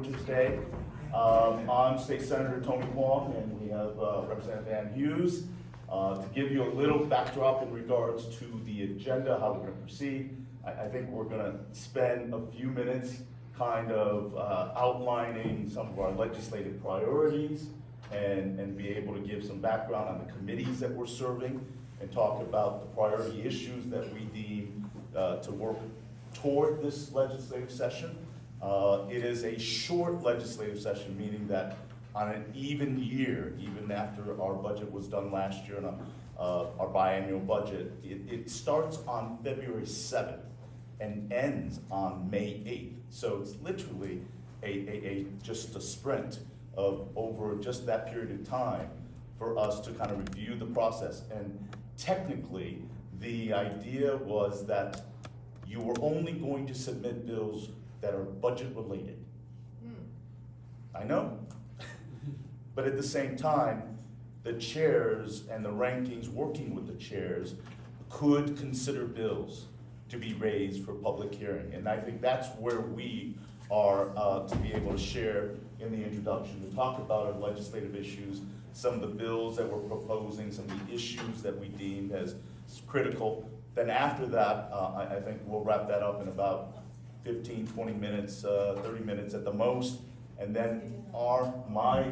Heritage Day. I'm State Senator Tony Hwang, and we have Representative Hughes. To give you a little backdrop in regards to the agenda, how we're going to proceed, I think we're going to spend a few minutes kind of outlining some of our legislative priorities and be able to give some background on the committees that we're serving and talk about the priority issues that we deem to work toward this legislative session. It is a short legislative session, meaning that on an even year, even after our budget was done last year and our biannual budget, it starts on February 7th and ends on May 8th. So it's literally just a sprint of over just that period of time for us to kind of review the process. And technically, the idea was that you were only going to submit bills that are budget related. I know. But at the same time, the chairs and the rankings working with the chairs could consider bills to be raised for public hearing. And I think that's where we are to be able to share in the introduction, to talk about our legislative issues, some of the bills that we're proposing, some of the issues that we deem as critical. Then after that, I think we'll wrap that up in about 15, 20 minutes, 30 minutes at the most. And then my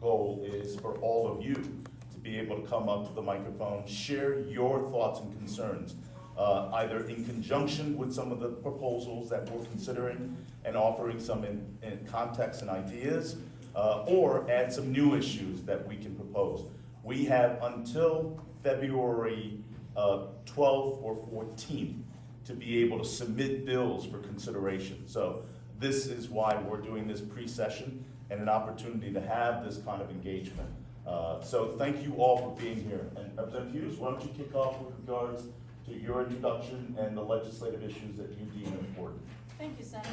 goal is for all of you to be able to come up to the microphone, share your thoughts and concerns, either in conjunction with some of the proposals that we're considering and offering some in context and ideas, or add some new issues that we can propose. We have until February 12th or 14th to be able to submit bills for consideration. So this is why we're doing this pre-session and an opportunity to have this kind of engagement. So thank you all for being here. And Representative Hughes, why don't you kick off with regards to your introduction and the legislative issues that you deem important. Thank you, Senator.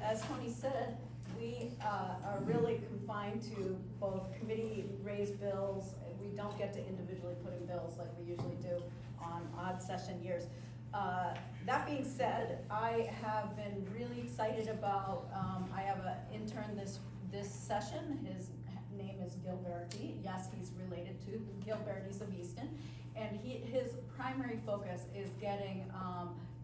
As Tony said, we are really confined to both committee-raised bills. We don't get to individually put in bills like we usually do on odd session years. That being said, I have been really excited about, I have an intern this session. His name is Gilberti. Yes, he's related to Gilberti's of Easton. And his primary focus is getting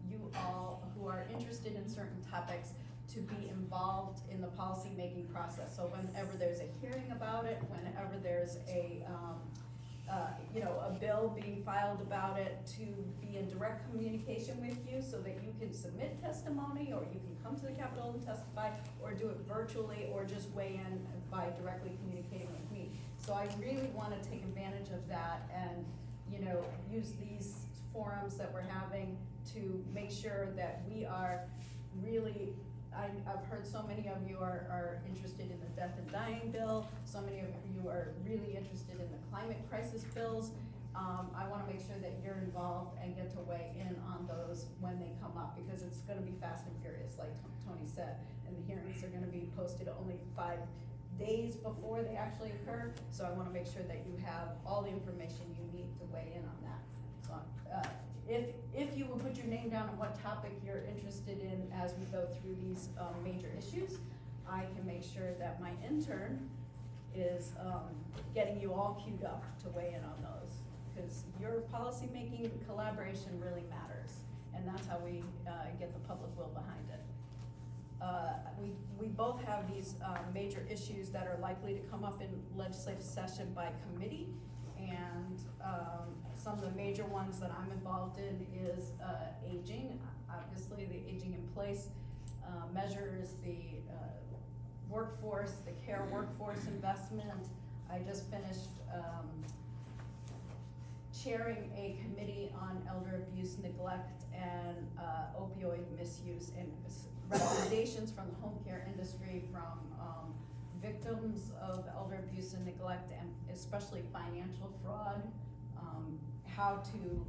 you all who are interested in certain topics to be involved in the policy-making process. So whenever there's a hearing about it, whenever there's a bill being filed about it, to be in direct communication with you so that you can submit testimony, or you can come to the Capitol and testify, or do it virtually, or just weigh in by directly communicating with me. So I really want to take advantage of that and use these forums that we're having to make sure that we are really, I've heard so many of you are interested in the death and dying bill. So many of you are really interested in the climate crisis bills. I want to make sure that you're involved and get to weigh in on those when they come up, because it's going to be fast and furious, like Tony said, and the hearings are going to be posted only 5 days before they actually occur. So I want to make sure that you have all the information you need to weigh in on that. So if you will put your name down on what topic you're interested in as we go through these major issues, I can make sure that my intern is getting you all queued up to weigh in on those, because your policy-making collaboration really matters, and that's how we get the public will behind it. We both have these major issues that are likely to come up in legislative session by committee, and some of the major ones that I'm involved in is aging. Obviously, the aging in place measures the workforce, the care workforce investment. I just finished chairing a committee on elder abuse, neglect, and opioid misuse, and recommendations from the home care industry, from victims of elder abuse and neglect, and especially financial fraud, how to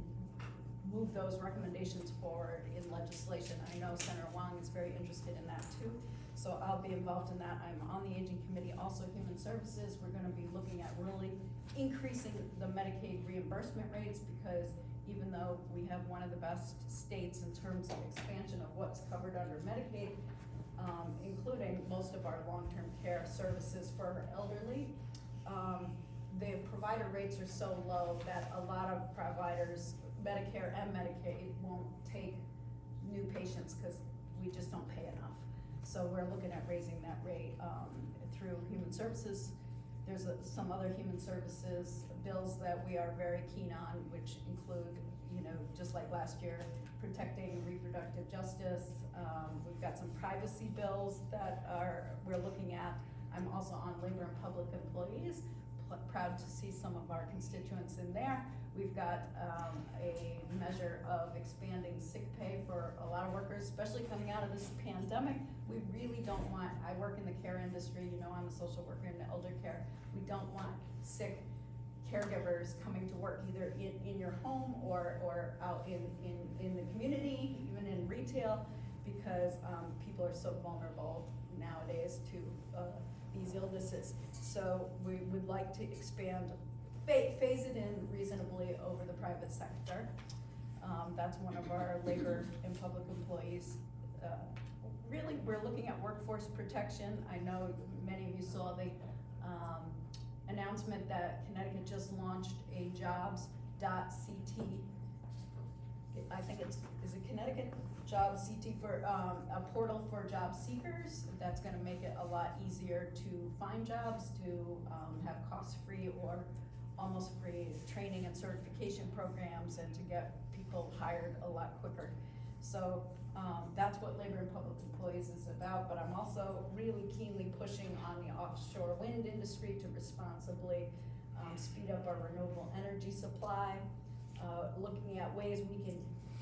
move those recommendations forward in legislation. I know Senator Hwang is very interested in that too, so I'll be involved in that. I'm on the Aging Committee, also Human Services. We're going to be looking at really increasing the Medicaid reimbursement rates, because even though we have one of the best states in terms of expansion of what's covered under Medicaid, including most of our long-term care services for our elderly. The provider rates are so low that a lot of providers, Medicare and Medicaid, won't take new patients because we just don't pay enough. So we're looking at raising that rate through human services. There's some other human services bills that we are very keen on, which include, just like last year, protecting reproductive justice. We've got some privacy bills that we're looking at. I'm also on labor and public employees, proud to see some of our constituents in there. We've got a measure of expanding sick pay for a lot of workers, especially coming out of this pandemic. We really don't want, I work in the care industry, I'm a social worker in elder care. We don't want sick caregivers coming to work either in your home or out in the community, even in retail, because people are so vulnerable nowadays to these illnesses. So we would like to expand, phase it in reasonably over the private sector. That's one of our labor and public employees. Really, we're looking at workforce protection. I know many of you saw the announcement that Connecticut just launched a jobs.ct. I think is it Connecticut Jobs CT for a portal for job seekers that's going to make it a lot easier to find jobs, to have cost-free or almost free training and certification programs, and to get people hired a lot quicker. So that's what labor and public employees is about, but I'm also really keenly pushing on the offshore wind industry to responsibly speed up our renewable energy supply, looking at ways we can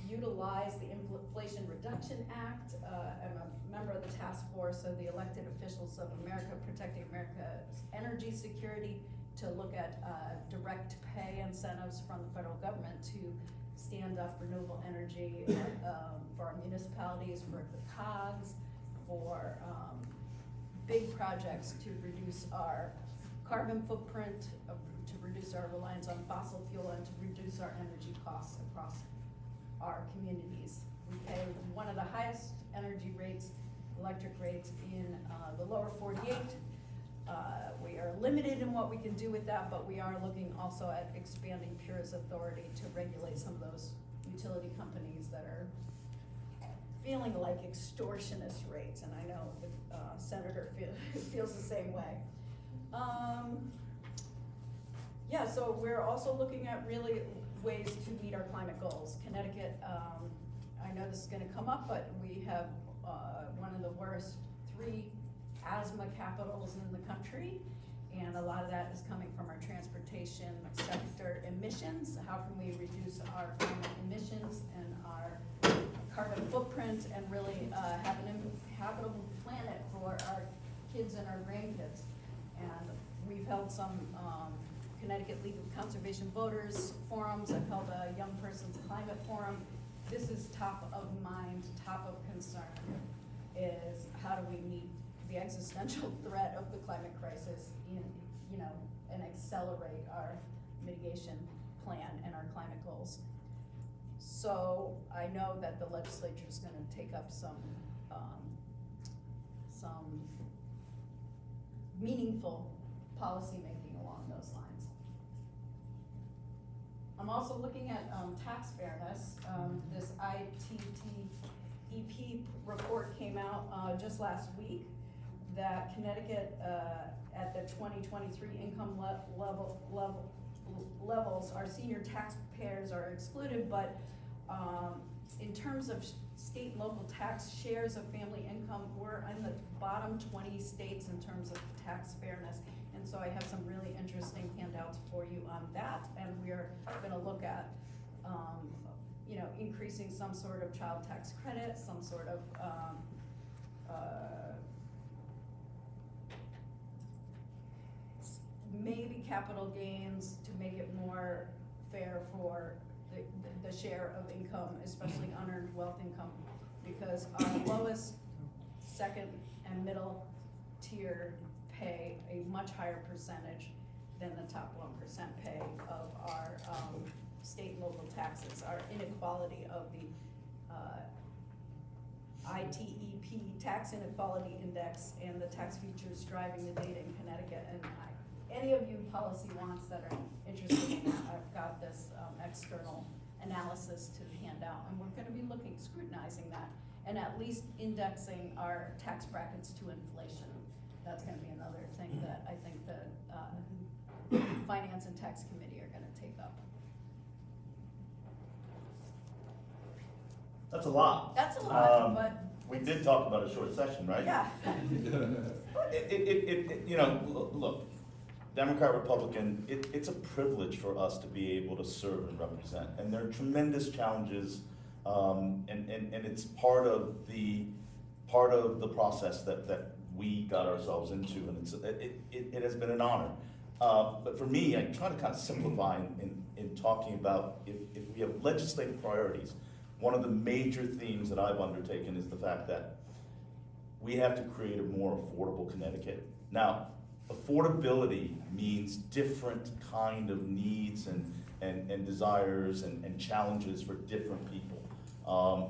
utilize the Inflation Reduction Act. I'm a member of the task force of the elected officials of America, protecting America's energy security, to look at direct pay incentives from the federal government to stand up renewable energy for our municipalities, for the COGS, for big projects to reduce our carbon footprint, to reduce our reliance on fossil fuel, and to reduce our energy costs across our communities. We pay one of the highest energy rates, electric rates, in the lower 48. We are limited in what we can do with that, but we are looking also at expanding PURE's authority to regulate some of those utility companies that are feeling like extortionist rates, and I know the senator feels the same way. Yeah, so we're also looking at really ways to meet our climate goals. Connecticut, I know this is gonna come up, but we have one of the worst 3 asthma capitals in the country, and a lot of that is coming from our transportation sector emissions. How can we reduce our climate emissions and our carbon footprint and really have an habitable planet for our kids and our grandkids? And we've held some Connecticut League of Conservation Voters forums. I've held a Young Person's Climate Forum. This is top of mind, top of concern, is how do we meet the existential threat of the climate crisis and accelerate our mitigation plan and our climate goals. So I know that the legislature is going to take up some meaningful policy making along those lines. I'm also looking at tax fairness. This ITTEP report came out just last week, that Connecticut at the 2023 income levels, our senior taxpayers are excluded, but in terms of state and local tax shares of family income, we're in the bottom 20 states in terms of tax fairness. And so I have some really interesting handouts for you on that, and we're gonna look at increasing some sort of child tax credit, some sort of maybe capital gains to make it more fair for the share of income, especially unearned wealth income, because our lowest, second, and middle tier pay a much higher percentage than the top 1% pay of our state and local taxes. Our inequality of the ITEP, Tax Inequality Index, and the tax features driving the data in Connecticut. And any of you policy wonks that are interested in that, I've got this external analysis to hand out, and we're gonna be scrutinizing that, and at least indexing our tax brackets to inflation. That's gonna be another thing that I think the Finance and Tax Committee are gonna take up. That's a lot. That's a lot, but. We did talk about a short session, right? Yeah. You know, look, Democrat, Republican, it's a privilege for us to be able to serve and represent, and there are tremendous challenges, and it's part of the process that we got ourselves into, and it has been an honor. But for me, I try to kind of simplify in talking about if we have legislative priorities. One of the major themes that I've undertaken is the fact that we have to create a more affordable Connecticut. Now, affordability means different kind of needs and desires and challenges for different people.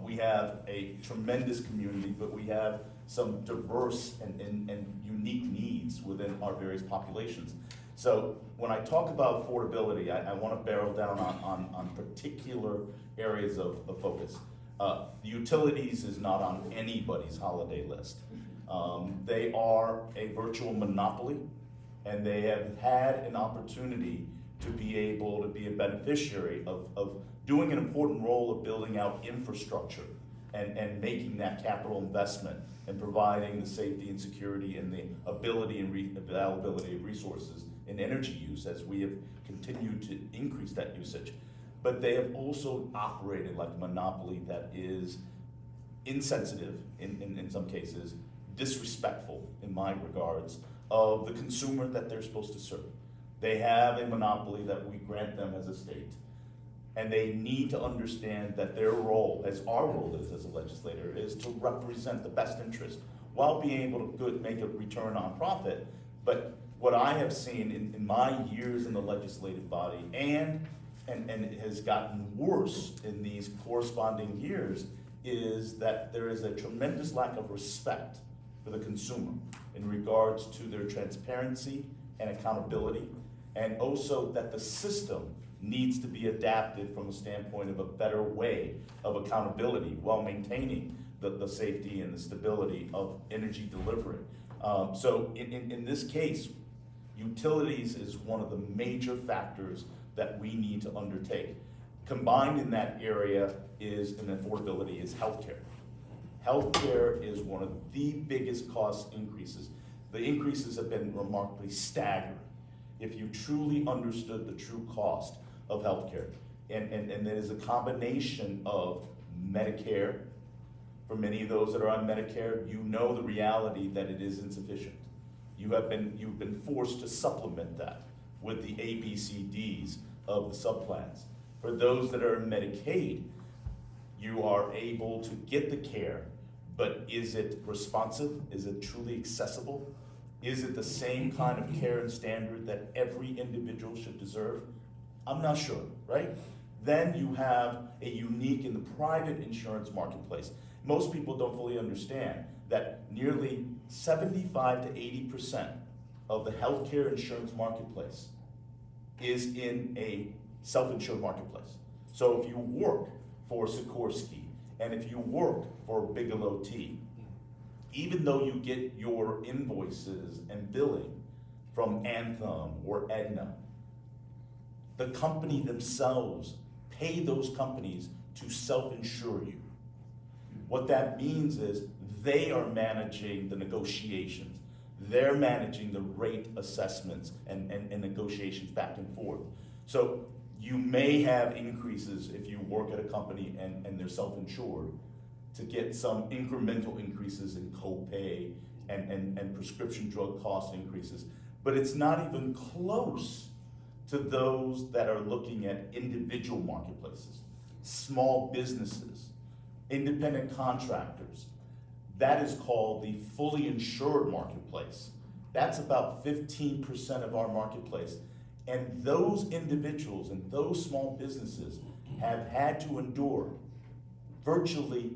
We have a tremendous community, but we have some diverse and unique needs within our various populations. So when I talk about affordability, I want to barrel down on particular areas of focus. The utilities is not on anybody's holiday list. They are a virtual monopoly, and they have had an opportunity to be able to be a beneficiary of doing an important role of building out infrastructure and making that capital investment and providing the safety and security and the ability and availability of resources in energy use as we have continued to increase that usage. But they have also operated like a monopoly that is insensitive in some cases, disrespectful in my regards, of the consumer that they're supposed to serve. They have a monopoly that we grant them as a state, and they need to understand that their role, as our role is as a legislator, is to represent the best interest while being able to make a return on profit. But what I have seen in my years in the legislative body, and it has gotten worse in these corresponding years, is that there is a tremendous lack of respect for the consumer in regards to their transparency and accountability, and also that the system needs to be adapted from a standpoint of a better way of accountability while maintaining the safety and the stability of energy delivery. So in this case, utilities is one of the major factors that we need to undertake. Combined in that area is an affordability is healthcare. Healthcare is one of the biggest cost increases. The increases have been remarkably staggering if you truly understood the true cost of healthcare. And there is a combination of Medicare. For many of those that are on Medicare, you know the reality that it is insufficient. You've been forced to supplement that with the ABCDs of the subplans. For those that are in Medicaid, you are able to get the care, but is it responsive? Is it truly accessible? Is it the same kind of care and standard that every individual should deserve? I'm not sure, right? Then you have a unique in the private insurance marketplace. Most people don't fully understand that nearly 75 to 80% of the healthcare insurance marketplace is in a self-insured marketplace. So if you work for Sikorsky, and if you work for Bigelow Tea, even though you get your invoices and billing from Anthem or Aetna, the company themselves pay those companies to self-insure you. What that means is they are managing the negotiations. They're managing the rate assessments and negotiations back and forth. So you may have increases if you work at a company and they're self-insured to get some incremental increases in copay and prescription drug cost increases. But it's not even close to those that are looking at individual marketplaces, small businesses, independent contractors. That is called the fully insured marketplace. That's about 15% of our marketplace. And those individuals and those small businesses have had to endure virtually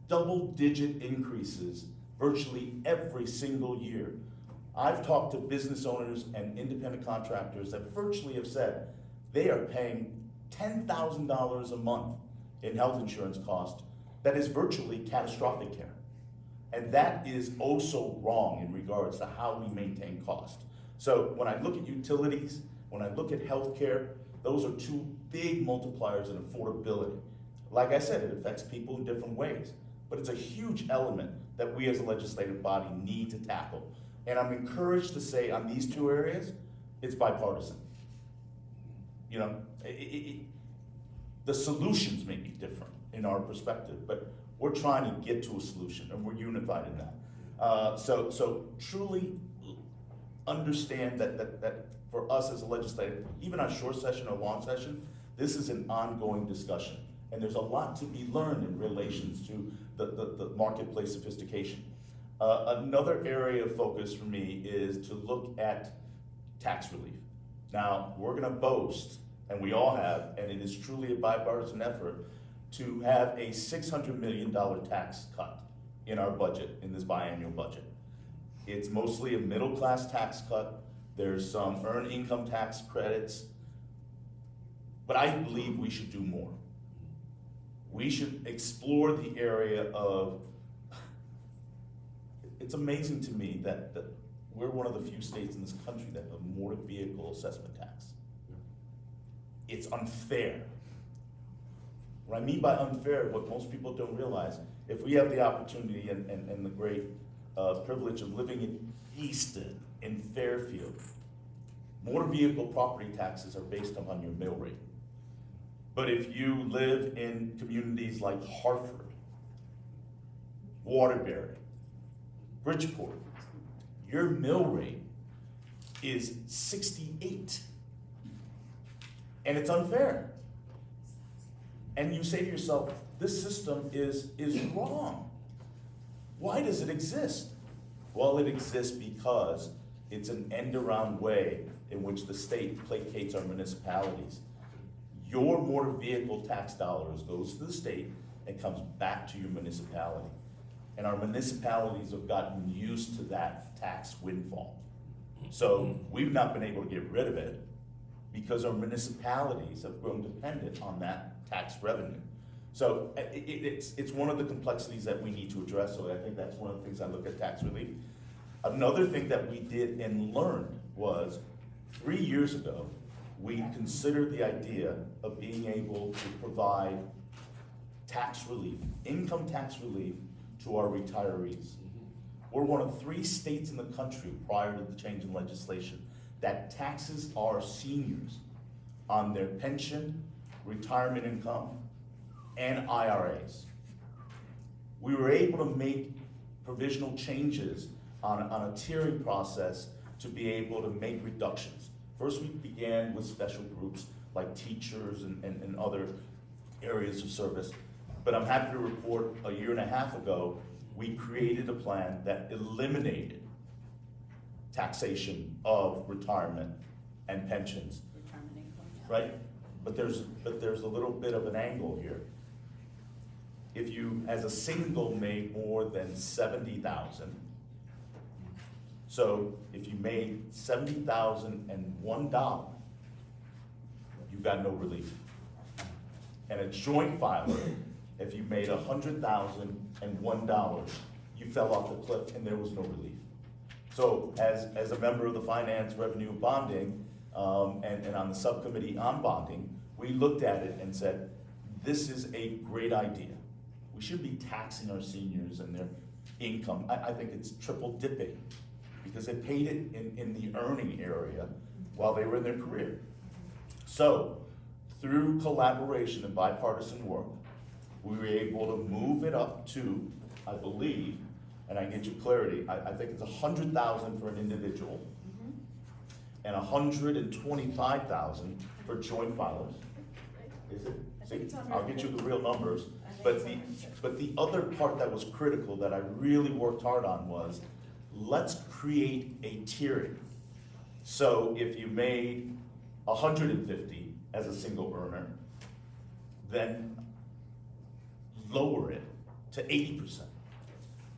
double-digit increases virtually every single year. I've talked to business owners and independent contractors that virtually have said they are paying $10,000 a month in health insurance cost that is virtually catastrophic care. And that is also wrong in regards to how we maintain cost. So when I look at utilities, when I look at healthcare, those are two big multipliers in affordability. Like I said, it affects people in different ways, but it's a huge element that we as a legislative body need to tackle. And I'm encouraged to say on these two areas, it's bipartisan. You know, the solutions may be different in our perspective, but we're trying to get to a solution and we're unified in that. So truly understand that for us as a legislative, even on short session or long session, this is an ongoing discussion. And there's a lot to be learned in relations to the marketplace sophistication. Another area of focus for me is to look at tax relief. Now, we're gonna boast, and we all have, and it is truly a bipartisan effort, to have a $600 million tax cut in our budget, in this biannual budget. It's mostly a middle-class tax cut. There's some earned income tax credits, but I believe we should do more. We should explore the area of, it's amazing to me that we're one of the few states in this country that have a motor vehicle assessment tax. It's unfair. What I mean by unfair, what most people don't realize, if we have the opportunity and the great privilege of living in Easton, in Fairfield, motor vehicle property taxes are based upon your mill rate. But if you live in communities like Hartford, Waterbury, Bridgeport, your mill rate is 68. And it's unfair. And you say to yourself, this system is wrong. Why does it exist? Well, it exists because it's an end-around way in which the state placates our municipalities. Your motor vehicle tax dollars goes to the state and comes back to your municipality. And our municipalities have gotten used to that tax windfall. So we've not been able to get rid of it because our municipalities have grown dependent on that tax revenue. So it's one of the complexities that we need to address, so I think that's one of the things I look at tax relief. Another thing that we did and learned was 3 years ago, we considered the idea of being able to provide tax relief, income tax relief to our retirees. We're one of 3 states in the country prior to the change in legislation that taxes our seniors on their pension, retirement income, and IRAs. We were able to make provisional changes on a tiering process to be able to make reductions. First, we began with special groups like teachers and other areas of service. But I'm happy to report 1.5 years ago, we created a plan that eliminated taxation of retirement and pensions, Retirement income, yeah. right? But there's a little bit of an angle here. If you, as a single, made more than $70,000, so if you made $70,001, you got no relief. And a joint filer, if you made $100,001, you fell off the cliff and there was no relief. So as a member of the Finance, Revenue, Bonding, and on the subcommittee on bonding, we looked at it and said, this is a great idea. We should be taxing our seniors and their income. I think it's triple dipping because they paid it in the earning area while they were in their career. So through collaboration and bipartisan work, we were able to move it up to, I believe, and I can get you clarity, I think it's $100,000 for an individual and $125,000 for joint filers. Is it? I think it's See, on I'll there. get you the real numbers. I think But it's the, on there. but the other part that was critical that I really worked hard on was, let's create a tiering. So if you made 150 as a single earner, then lower it to 80%.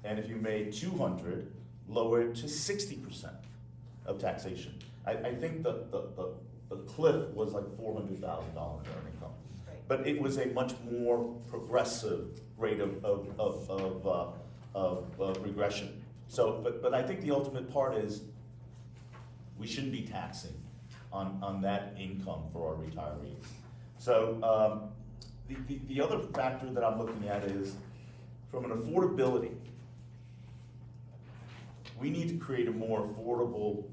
And if you made 200, lower it to 60% of taxation. I think the cliff was like $400,000 in earned income. Right. But it was a much more progressive rate of regression. So, but I think the ultimate part is we shouldn't be taxing on that income for our retirees. So the other factor that I'm looking at is from an affordability. We need to create a more affordable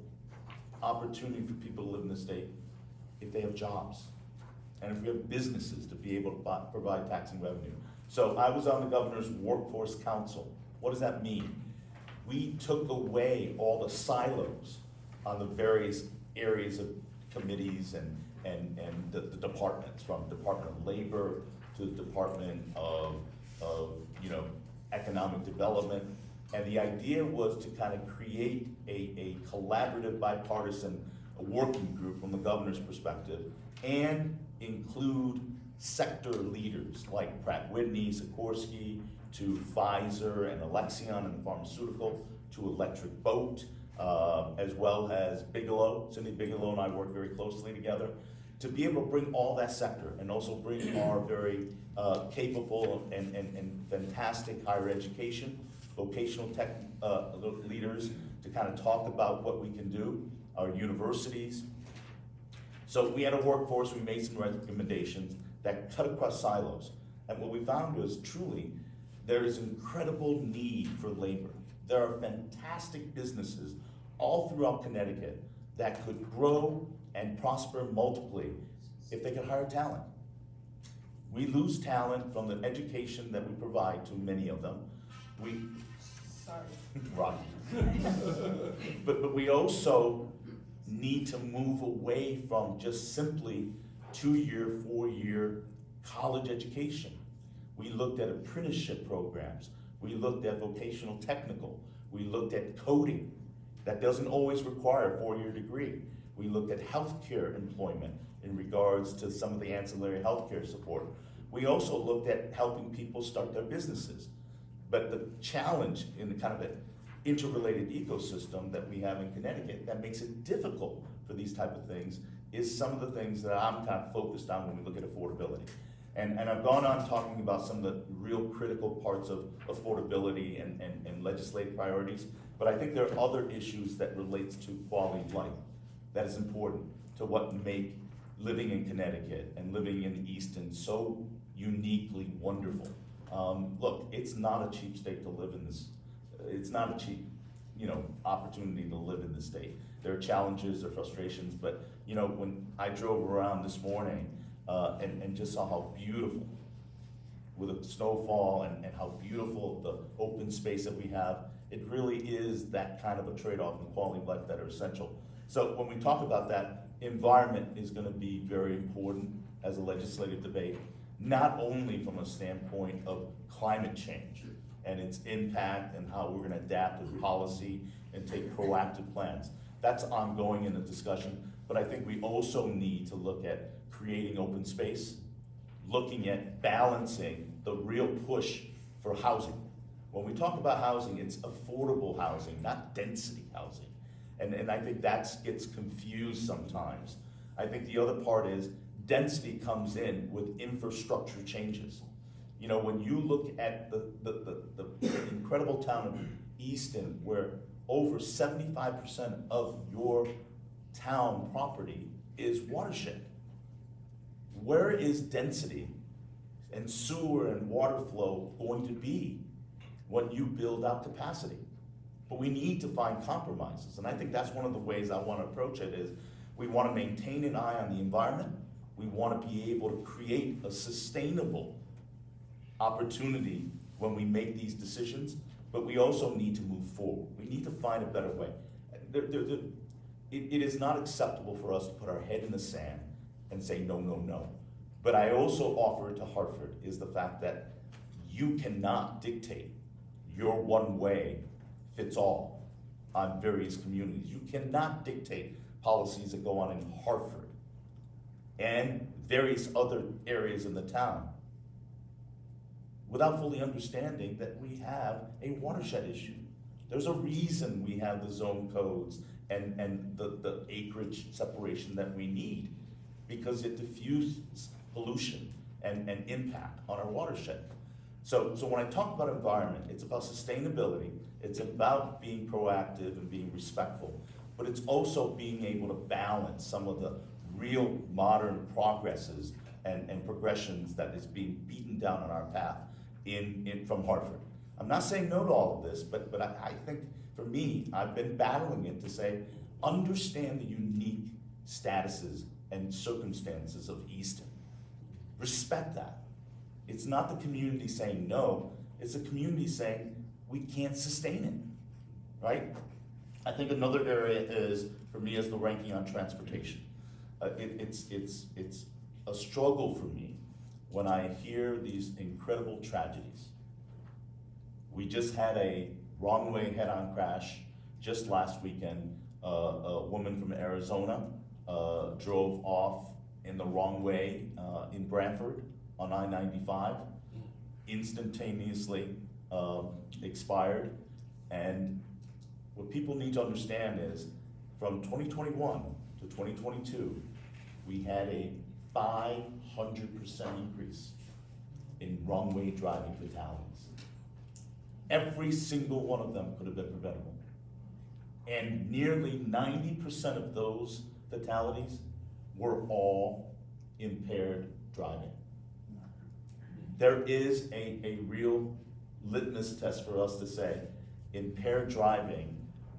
opportunity for people to live in the state if they have jobs. And if we have businesses to be able to provide taxing revenue. So I was on the governor's workforce council. What does that mean? We took away all the silos on the various areas of committees and the departments, from Department of Labor to the Department of Economic Development. And the idea was to kind of create a collaborative, bipartisan working group from the governor's perspective and include sector leaders like Pratt Whitney, Sikorsky, to Pfizer and Alexion and the pharmaceutical, to Electric Boat, as well as Bigelow. Cindy Bigelow and I work very closely together to be able to bring all that sector and also bring our very capable and fantastic higher education, vocational tech leaders to kind of talk about what we can do, our universities. So we had a workforce, we made some recommendations that cut across silos. And what we found was truly, there is incredible need for labor. There are fantastic businesses all throughout Connecticut that could grow and prosper multiply if they could hire talent. We lose talent from the education that we provide to many of them. Sorry. Right. But we also need to move away from just simply 2-year, 4-year college education. We looked at apprenticeship programs. We looked at vocational technical. We looked at coding. That doesn't always require a 4-year degree. We looked at healthcare employment in regards to some of the ancillary healthcare support. We also looked at helping people start their businesses. But the challenge in the kind of an interrelated ecosystem that we have in Connecticut that makes it difficult for these type of things is some of the things that I'm kind of focused on when we look at affordability. And I've gone on talking about some of the real critical parts of affordability and legislative priorities, but I think there are other issues that relates to quality of life that is important to what make living in Connecticut and living in Easton so uniquely wonderful. Look, it's not a cheap state to live in this. It's not a cheap, opportunity to live in the state. There are challenges, there are frustrations, but when I drove around this morning and just saw how beautiful, with the snowfall and how beautiful the open space that we have, it really is that kind of a trade-off in quality of life that are essential. So when we talk about that, environment is going to be very important as a legislative debate, not only from a standpoint of climate change and its impact and how we're going to adapt as policy and take proactive plans. That's ongoing in the discussion, but I think we also need to look at creating open space, looking at balancing the real push for housing. When we talk about housing, it's affordable housing, not density housing. And I think that gets confused sometimes. I think the other part is density comes in with infrastructure changes. When you look at the incredible town of Easton, where over 75% of your town property is watershed. Where is density and sewer and water flow going to be when you build out capacity? But we need to find compromises, and I think that's one of the ways I want to approach it is we want to maintain an eye on the environment. We want to be able to create a sustainable opportunity when we make these decisions, but we also need to move forward. We need to find a better way. It is not acceptable for us to put our head in the sand and say no, no, no. But I also offer to Hartford is the fact that you cannot dictate your one way fits all on various communities. You cannot dictate policies that go on in Hartford and various other areas in the town without fully understanding that we have a watershed issue. There's a reason we have the zone codes and the acreage separation that we need, because it diffuses pollution and impact on our watershed. So when I talk about environment, it's about sustainability, it's about being proactive and being respectful, but it's also being able to balance some of the real modern progresses and progressions that is being beaten down on our path from Hartford. I'm not saying no to all of this, but I think for me, I've been battling it to say, understand the unique statuses and circumstances of Easton. Respect that. It's not the community saying no, it's the community saying we can't sustain it, right? I think another area is, for me, is the ranking on transportation. It's a struggle for me when I hear these incredible tragedies. We just had a wrong way head-on crash just last weekend. A woman from Arizona drove off in the wrong way in Branford on I-95, instantaneously expired. And what people need to understand is, from 2021 to 2022, we had a 500% increase in wrong way driving fatalities. Every single one of them could have been preventable. And nearly 90% of those fatalities were all impaired driving. There is a real litmus test for us to say, impaired driving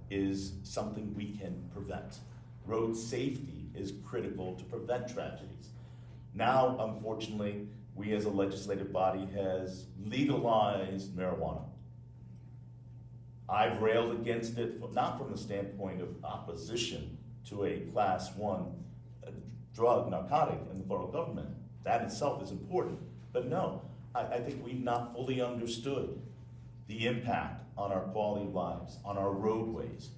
is something we can prevent. Road safety is critical to prevent tragedies. Now, unfortunately, we as a legislative body has legalized marijuana. I've railed against it, not from the standpoint of opposition to a class 1 drug, narcotic in the federal government. That itself is important. But no, I think we've not fully understood the impact on our quality of lives, on our roadways.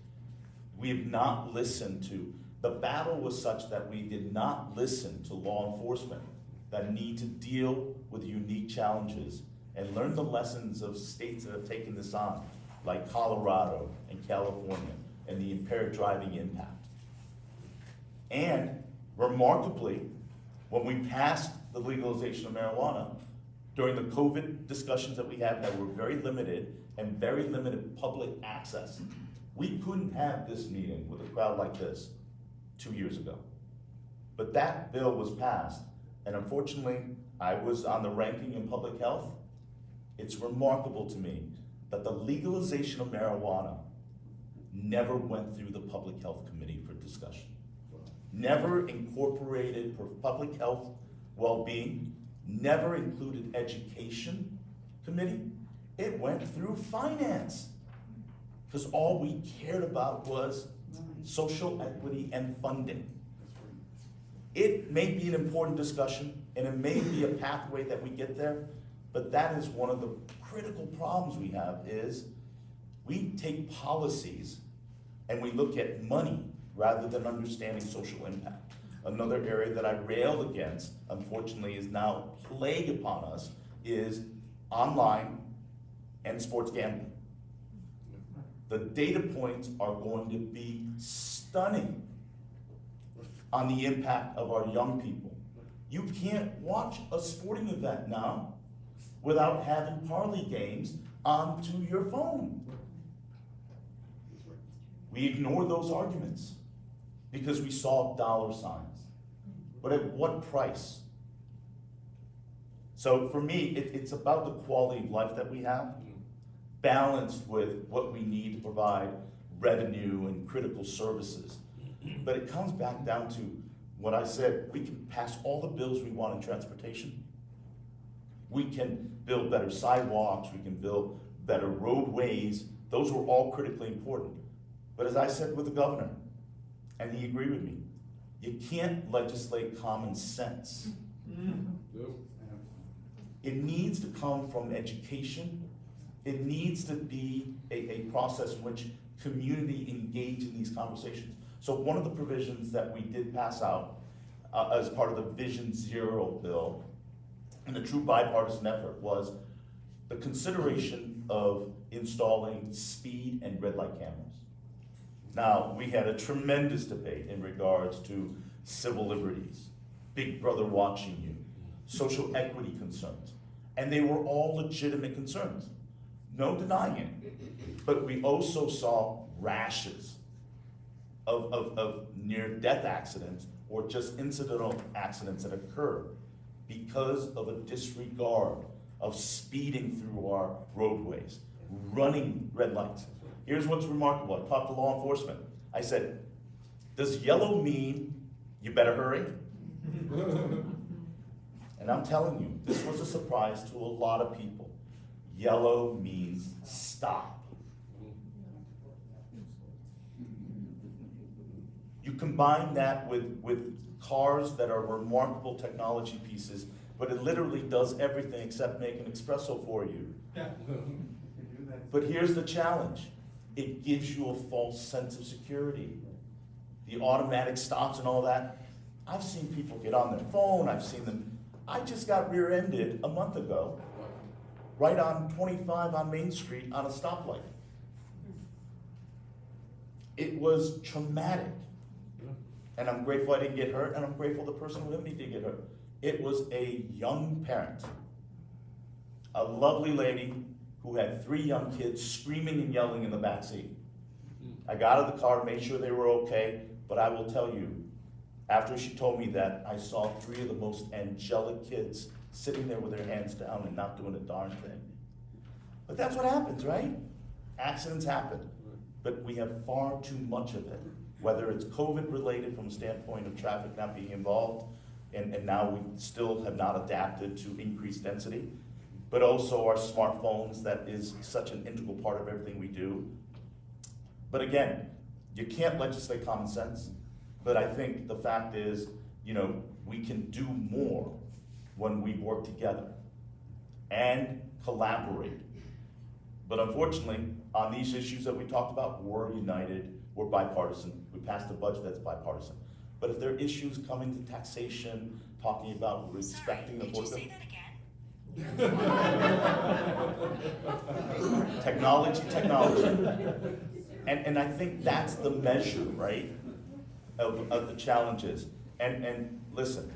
We have not listened to, the battle was such that we did not listen to law enforcement that need to deal with unique challenges and learn the lessons of states that have taken this on, like Colorado and California, and the impaired driving impact. And remarkably, when we passed the legalization of marijuana, during the COVID discussions that we had that were very limited and very limited public access, we couldn't have this meeting with a crowd like this 2 years ago. But that bill was passed, and unfortunately, I was on the ranking in public health. It's remarkable to me that the legalization of marijuana never went through the public health committee for discussion. Never incorporated for public health well-being, never included education committee. It went through finance, because all we cared about was social equity and funding. It may be an important discussion, and it may be a pathway that we get there, but that is one of the critical problems we have, is we take policies and we look at money rather than understanding social impact. Another area that I railed against, unfortunately, is now plague upon us, is online and sports gambling. The data points are going to be stunning on the impact of our young people. You can't watch a sporting event now without having parlay games onto your phone. We ignore those arguments because we saw dollar signs. But at what price? So for me, it's about the quality of life that we have, balanced with what we need to provide revenue and critical services. But it comes back down to what I said: we can pass all the bills we want in transportation. We can build better sidewalks, we can build better roadways. Those were all critically important. But as I said with the governor, and he agreed with me, you can't legislate common sense. It needs to come from education. It needs to be a process in which community engage in these conversations. So one of the provisions that we did pass out as part of the Vision Zero bill, and a true bipartisan effort, was the consideration of installing speed and red light cameras. Now, we had a tremendous debate in regards to civil liberties, Big Brother watching you, social equity concerns, and they were all legitimate concerns. No denying it. But we also saw rashes of near-death accidents or just incidental accidents that occur because of a disregard of speeding through our roadways, running red lights. Here's what's remarkable. I talked to law enforcement. I said, does yellow mean you better hurry? And I'm telling you, this was a surprise to a lot of people. Yellow means stop. You combine that with cars that are remarkable technology pieces, but it literally does everything except make an espresso for you. Yeah. But here's the challenge. It gives you a false sense of security. The automatic stops and all that. I've seen people get on their phone, I've seen them. I just got rear-ended a month ago, right on 25 on Main Street on a stoplight. It was traumatic. And I'm grateful I didn't get hurt, and I'm grateful the person with me didn't get hurt. It was a young parent, a lovely lady who had 3 young kids screaming and yelling in the back seat. I got out of the car, made sure they were okay, but I will tell you, after she told me that, I saw 3 of the most angelic kids sitting there with their hands down and not doing a darn thing. But that's what happens, right? Accidents happen, but we have far too much of it. Whether it's COVID related from a standpoint of traffic not being involved, and now we still have not adapted to increased density, but also our smartphones, that is such an integral part of everything we do. But again, you can't legislate common sense, but I think the fact is, we can do more when we work together and collaborate. But unfortunately, on these issues that we talked about, we're united, we're bipartisan. We passed a budget that's bipartisan. But if there are issues coming to taxation, talking about respecting the Could you voice say of that again? technology. And I think that's the measure, right, of the challenges. And listen,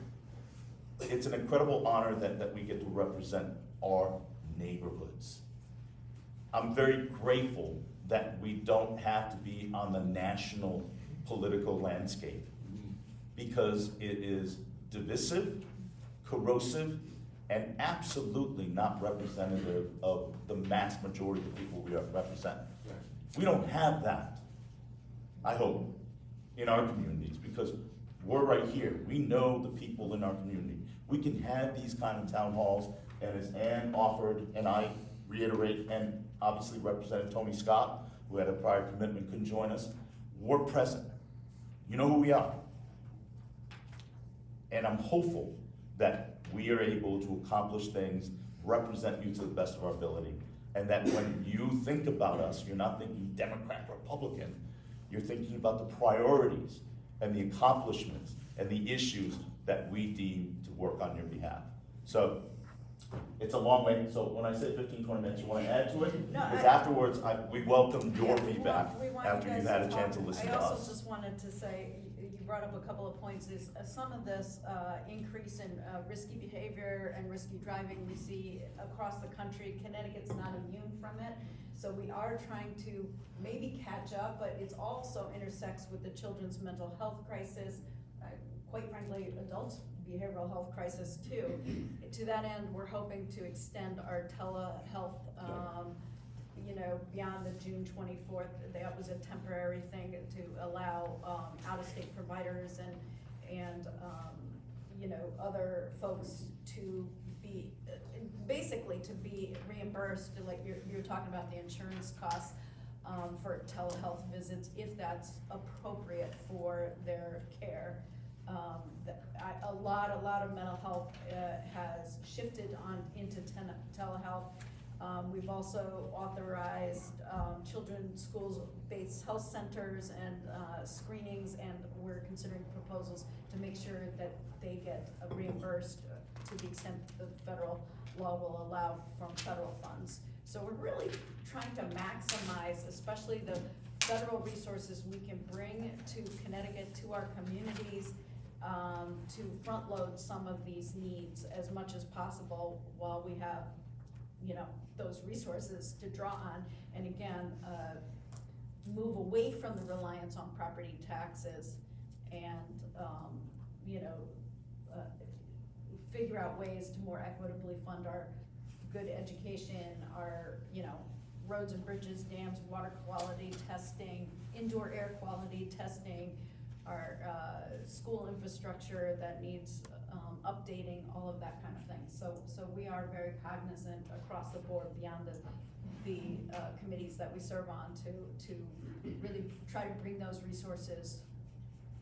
it's an incredible honor that we get to represent our neighborhoods. I'm very grateful that we don't have to be on the national political landscape, because it is divisive, corrosive, and absolutely not representative of the mass majority of the people we represent. We don't have that, I hope, in our communities, because we're right here. We know the people in our community. We can have these kind of town halls, and as Ann offered, and I reiterate, and obviously Representative Tony Scott, who had a prior commitment, couldn't join us, we're present. You know who we are. And I'm hopeful that we are able to accomplish things, represent you to the best of our ability, and that when you think about us, you're not thinking Democrat, Republican, you're thinking about the priorities and the accomplishments and the issues that we deem to work on your behalf. So, it's a long way, so when I say 15, 20 minutes, you want to add to it? No, Because afterwards, we welcome your Yeah, feedback we want after you you've guys had a chance to talk. listen to I also us. just wanted to say, you brought up a couple of points, is some of this increase in risky behavior and risky driving we see across the country. Connecticut's not immune from it, so we are trying to maybe catch up, but it also intersects with the children's mental health crisis, quite frankly, adults' behavioral health crisis too. To that end, we're hoping to extend our telehealth, beyond the June 24th. That was a temporary thing to allow out-of-state providers and other folks to be, basically to be reimbursed, like you're talking about the insurance costs for telehealth visits, if that's appropriate for their care. A lot of mental health has shifted into telehealth. We've also authorized children's schools-based health centers and screenings, and we're considering proposals to make sure that they get reimbursed to the extent the federal law will allow from federal funds. So we're really trying to maximize, especially the federal resources we can bring to Connecticut, to our communities, to front load some of these needs as much as possible while we have, you know, those resources to draw on. And again, move away from the reliance on property taxes and, you know, figure out ways to more equitably fund our good education, our, you know, roads and bridges, dams, water quality testing, indoor air quality testing, our school infrastructure that needs updating, all of that kind of thing. So we are very cognizant across the board beyond the committees that we serve on to really try to bring those resources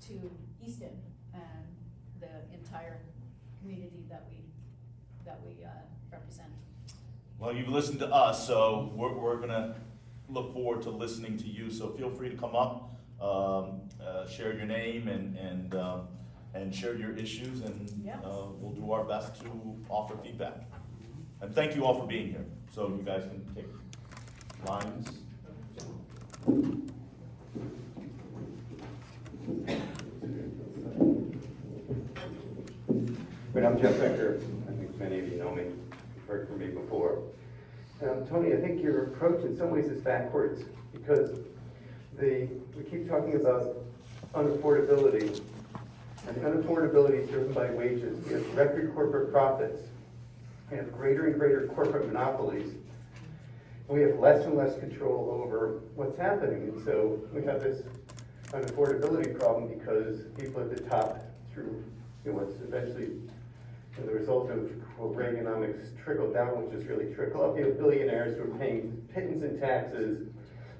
to Easton and the entire community that we represent. Well, you've listened to us, so we're gonna look forward to listening to you, so feel free to come up, share your name and share your issues, and Yeah. we'll do our best to offer feedback. And thank you all for being here, so you guys can take lines. But I'm Jeff Becker. I think many of you know me. You've heard from me before. Tony, I think your approach in some ways is backwards, because we keep talking about unaffordability, and the unaffordability is driven by wages. We have record corporate profits. We have greater and greater corporate monopolies. We have less and less control over what's happening. And so we have this unaffordability problem because people at the top, through what's eventually the result of Reaganomics trickle down, which is really trickle up. You have billionaires who are paying pittance in taxes.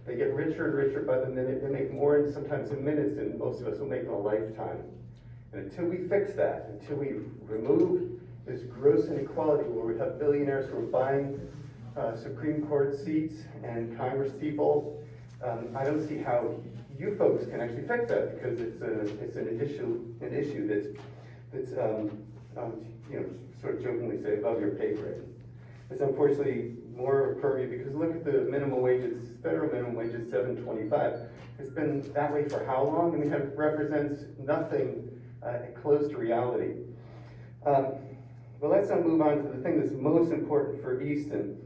They get richer and richer by the minute. They make more in sometimes in minutes than most of us will make in a lifetime. And until we fix that, until we remove this gross inequality where we have billionaires who are buying Supreme Court seats and Congress people, I don't see how you folks can actually fix that, because it's an issue that's sort of jokingly say above your pay grade. It's unfortunately more pervy, because look at the minimum wage. It's federal minimum wage is $7.25. It's been that way for how long? I mean, it represents nothing close to reality. But let's now move on to the thing that's most important for Easton.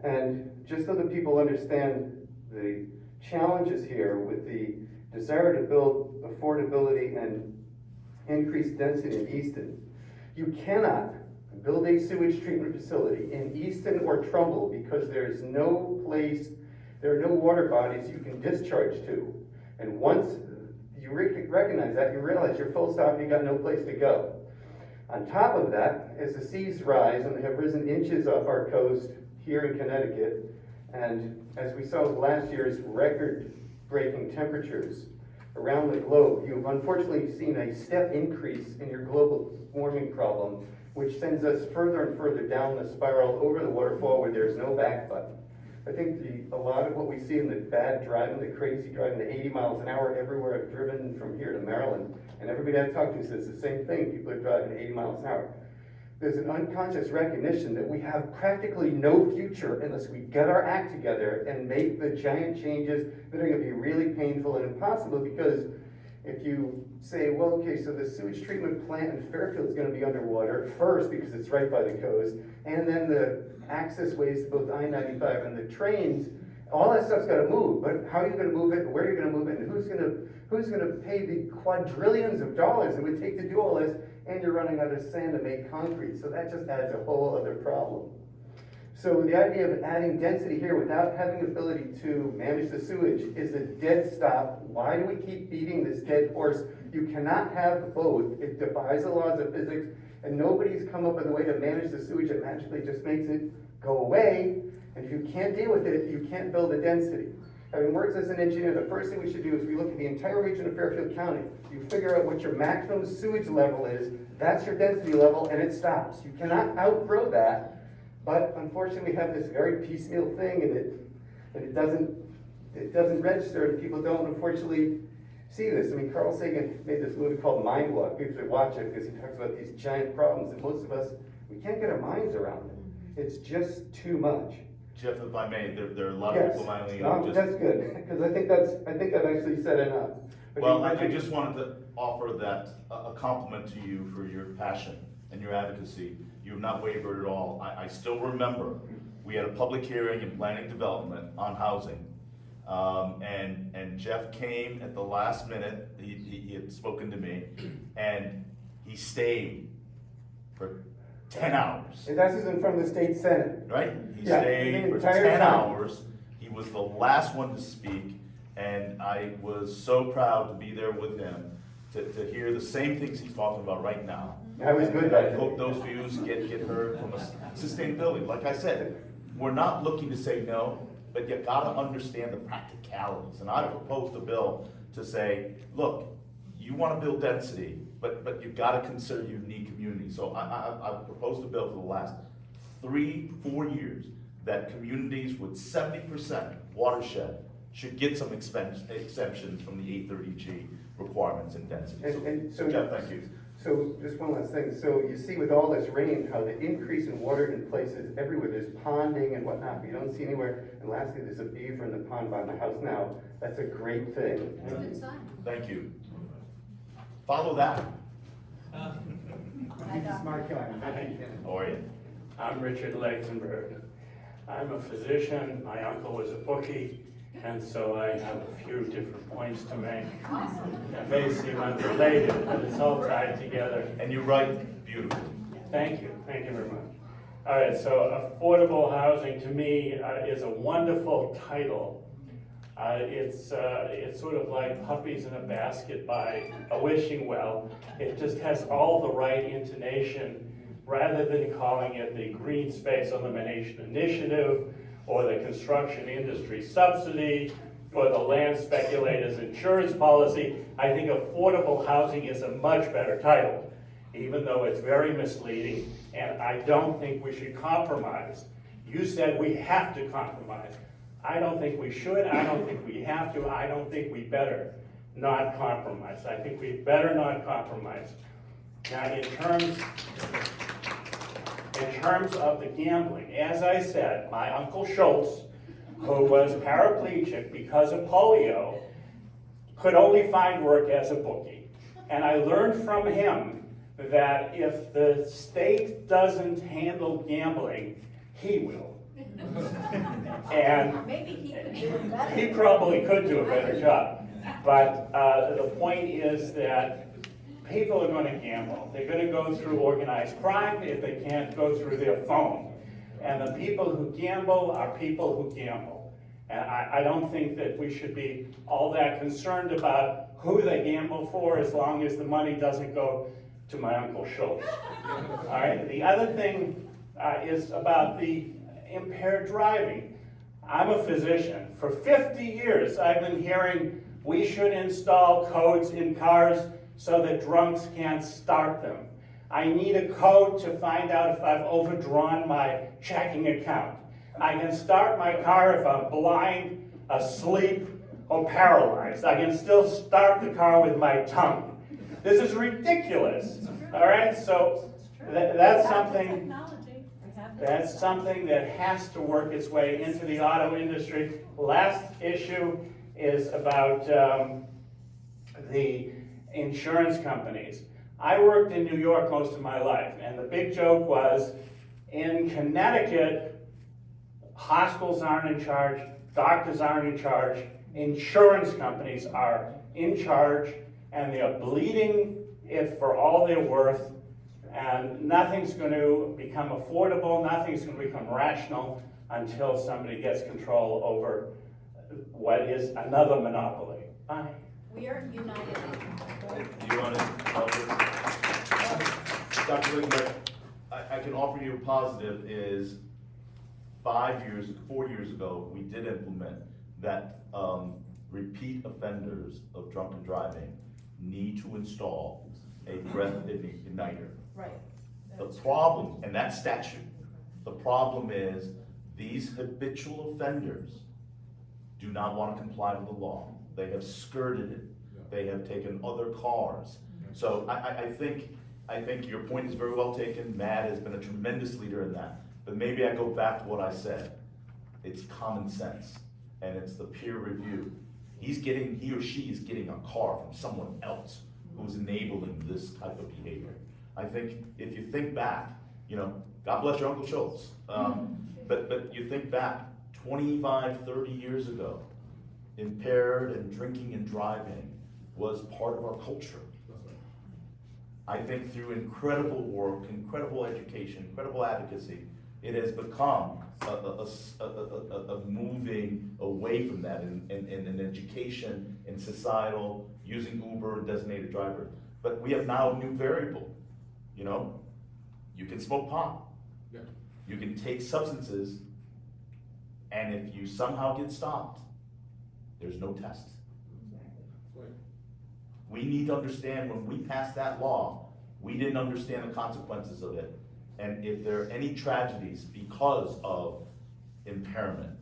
And just so that people understand the challenges here with the desire to build affordability and increase density in Easton, you cannot build a sewage treatment facility in Easton or Trumbull because there are no water bodies you can discharge to. And once you recognize that, you realize you're full stop, you got no place to go. On top of that, as the seas rise, and they have risen inches off our coast here in Connecticut, and as we saw with last year's record-breaking temperatures around the globe, you've unfortunately seen a step increase in your global warming problem, which sends us further and further down the spiral over the waterfall where there's no back button. I think a lot of what we see in the bad driving, the crazy driving, the 80 miles an hour everywhere I've driven from here to Maryland, and everybody I've talked to says the same thing. People are driving 80 miles an hour. There's an unconscious recognition that we have practically no future unless we get our act together and make the giant changes that are going to be really painful and impossible. Because if you say, well, okay, so the sewage treatment plant in Fairfield is going to be underwater first because it's right by the coast, and then the access ways to both I-95 and the trains, all that stuff's got to move. But how are you going to move it, and where are you going to move it, and who's going to pay the quadrillions of dollars it would take to do all this? And you're running out of sand to make concrete, so that just adds a whole other problem. So the idea of adding density here without having the ability to manage the sewage is a dead stop. Why do we keep beating this dead horse? You cannot have both. It defies the laws of physics, and nobody's come up with a way to manage the sewage that magically just makes it go away. And if you can't deal with it, you can't build a density. Having worked as an engineer, the first thing we should do is we look at the entire region of Fairfield County. You figure out what your maximum sewage level is. That's your density level, and it stops. You cannot outgrow that. But unfortunately, we have this very piecemeal thing, and it doesn't register, and people don't unfortunately see this. I mean, Carl Sagan made this movie called Mind Walk. People should watch it because he talks about these giant problems, and most of us, We can't get our minds around it. It's just too much. Jeff, if I may, there are a lot of Yes, people lining no, up. that's good, because I think I've actually said enough. But Well, you I mentioned- just wanted to offer that, a compliment to you for your passion and your advocacy. You have not wavered at all. I still remember, we had a public hearing in planning development on housing. And Jeff came at the last minute, he had spoken to me, and he stayed for 10 hours. And this is in front of the state senate. Right? He Yeah, stayed the for entire 10 time. hours. He was the last one to speak, and I was so proud to be there with him to hear the same things he's talking about right now. That was good And that I day. hope those views get heard from sustainability. Like I said, we're not looking to say no, but you gotta understand the practicalities. And I proposed a bill to say, look, you wanna build density, but you've gotta consider unique communities. So I proposed a bill for the last 3-4 years that communities with 70% watershed should get some exemptions from the 830G requirements and density. And So Jeff, thank you. So just one last thing, so you see with all this rain, how the increase in water in places everywhere, there's ponding and whatnot, but you don't see anywhere. And lastly, there's a beaver in the pond by my house now, that's a great thing. That's a good sign. Thank you. Follow that. Smart guy. How are you? I'm Richard Lexenberg. I'm a physician, my uncle was a bookie, and so I have a few different points to make. It may seem unrelated, but it's all tied together. And you write beautifully. Thank you very much. All right, so affordable housing to me is a wonderful title. It's sort of like Puppies in a Basket by a wishing well. It just has all the right intonation, rather than calling it the Green Space Elimination Initiative, or the Construction Industry Subsidy, or the Land Speculators Insurance Policy. I think affordable housing is a much better title, even though it's very misleading, and I don't think we should compromise. You said we have to compromise. I don't think we should, I don't think we have to, I don't think we better not compromise. I think we better not compromise. Now, in terms of the gambling, as I said, my Uncle Schultz, who was paraplegic because of polio, could only find work as a bookie. And I learned from him that if the state doesn't handle gambling, he will. And Maybe he could do it better. he probably could do a better job. But the point is that people are going to gamble. They're going to go through organized crime if they can't go through their phone. And the people who gamble are people who gamble. And I don't think that we should be all that concerned about who they gamble for, as long as the money doesn't go to my Uncle Schultz. All right. The other thing is about the impaired driving. I'm a physician. For 50 years, I've been hearing we should install codes in cars so that drunks can't start them. I need a code to find out if I've overdrawn my checking account. I can start my car if I'm blind, asleep, or paralyzed. I can still start the car with my tongue. This is ridiculous. All right, so that's something. That's something that has to work its way into the auto industry. Last issue is about the insurance companies. I worked in New York most of my life, and the big joke was, in Connecticut, hospitals aren't in charge, doctors aren't in charge, insurance companies are in charge, and they're bleeding it for all they're worth, and nothing's going to become affordable, nothing's going to become rational until somebody gets control over what is another monopoly. Bye. We are united. Do you want to, Dr. Lindbergh, I can offer you a positive is 4 years ago, we did implement that repeat offenders of drunken driving need to install a breath igniter. Right. The problem, and that statute, the problem is these habitual offenders do not want to comply with the law. They have skirted it. They have taken other cars. So I think I think your point is very well taken. Matt has been a tremendous leader in that. But maybe I go back to what I said. It's common sense, and it's the peer review. He or she is getting a car from someone else who's enabling this type of behavior. I think if you think back, God bless your Uncle Schultz. But you think back 25, 30 years ago, impaired and drinking and driving was part of our culture. I think through incredible work, incredible education, incredible advocacy, it has become a moving away from that in education, in societal, using Uber and designated driver. But we have now a new variable. You can smoke pot. Yeah. You can take substances, and if you somehow get stopped, there's no test. Right. We need to understand when we passed that law, we didn't understand the consequences of it. And if there are any tragedies because of impairment,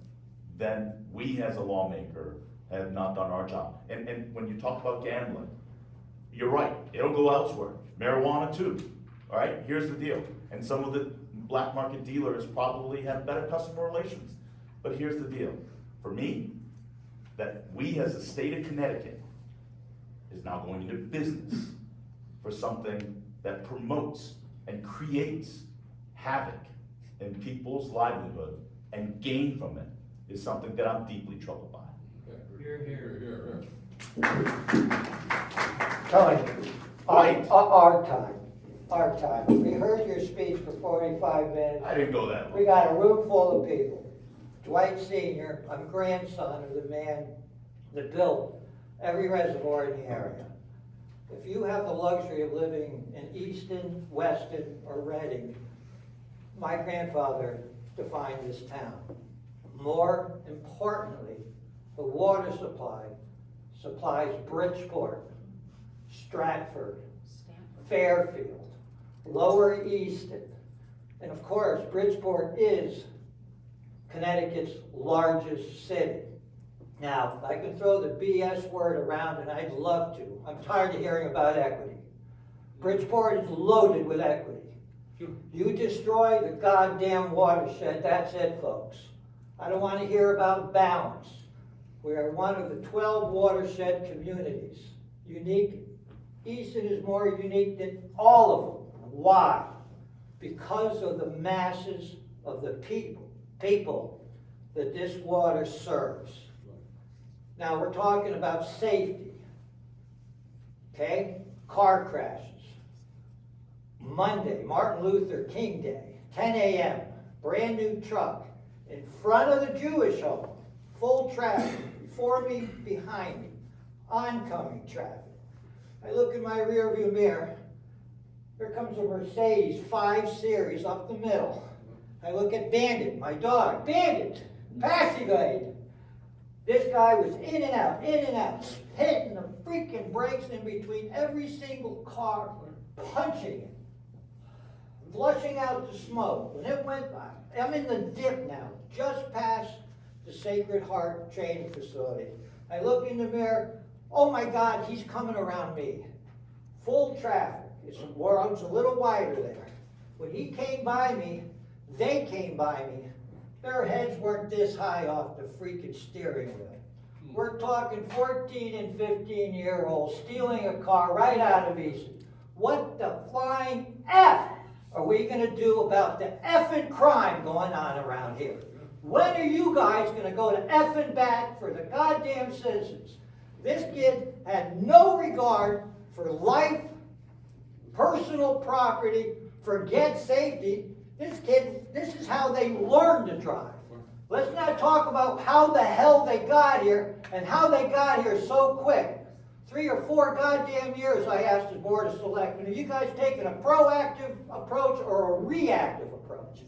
then we as a lawmaker have not done our job. And when you talk about gambling, you're right, it'll go elsewhere. Marijuana too, all right? Here's the deal. And some of the black market dealers probably have better customer relations. But here's the deal. For me, that we as the state of Connecticut is now going into business for something that promotes and creates havoc in people's livelihood and gain from it is something that I'm deeply troubled by. Here. Tony, Right. our time. We heard your speech for 45 minutes. I didn't go that We way. got a room full of people. Dwight Sr., I'm grandson of the man that built every reservoir in the area. If you have the luxury of living in Easton, Weston, or Reading, my grandfather defined this town. More importantly, the water supply supplies Bridgeport, Stratford, Fairfield, Lower Easton, and of course, Bridgeport is Connecticut's largest city. Now, I can throw the BS word around, and I'd love to. I'm tired of hearing about equity. Bridgeport is loaded with equity. You destroy the goddamn watershed, that's it, folks. I don't want to hear about balance. We are one of the 12 watershed communities. Unique. Easton is more unique than all of them. Why? Because of the masses of the people that this water serves. Now we're talking about safety. Okay? Car crashes. Monday, Martin Luther King Day, 10 a.m., brand new truck in front of the Jewish home, full traffic, before me, behind me, oncoming traffic. I look in my rearview mirror, here comes a Mercedes 5 Series up the middle. I look at Bandit, my dog, Bandit, passing lane. This guy was in and out, hitting the freaking brakes in between every single car, punching it. Flushing out the smoke. When it went by, I'm in the dip now, just past the Sacred Heart training facility. I look in the mirror, oh my God, he's coming around me. Full traffic. It's a little wider there. When he came by me, they came by me. Their heads weren't this high off the freaking steering wheel. We're talking 14 and 15-year-olds stealing a car right out of Easton. What the flying F are we going to do about the effing crime going on around here? When are you guys going to go to effing bat for the goddamn citizens? This kid had no regard for life, personal property, forget safety. This is how they learn to drive. Let's not talk about how the hell they got here and how they got here so quick. 3 or 4 goddamn years I asked the Board of Selectmen, are you guys taking a proactive approach or a reactive approach?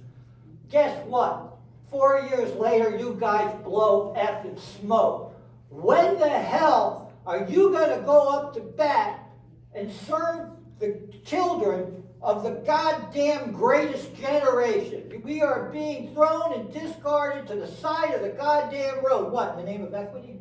Guess what? 4 years later, you guys blow effing smoke. When the hell are you going to go up to bat and serve the children of the goddamn greatest generation? We are being thrown and discarded to the side of the goddamn road. What, in the name of equity?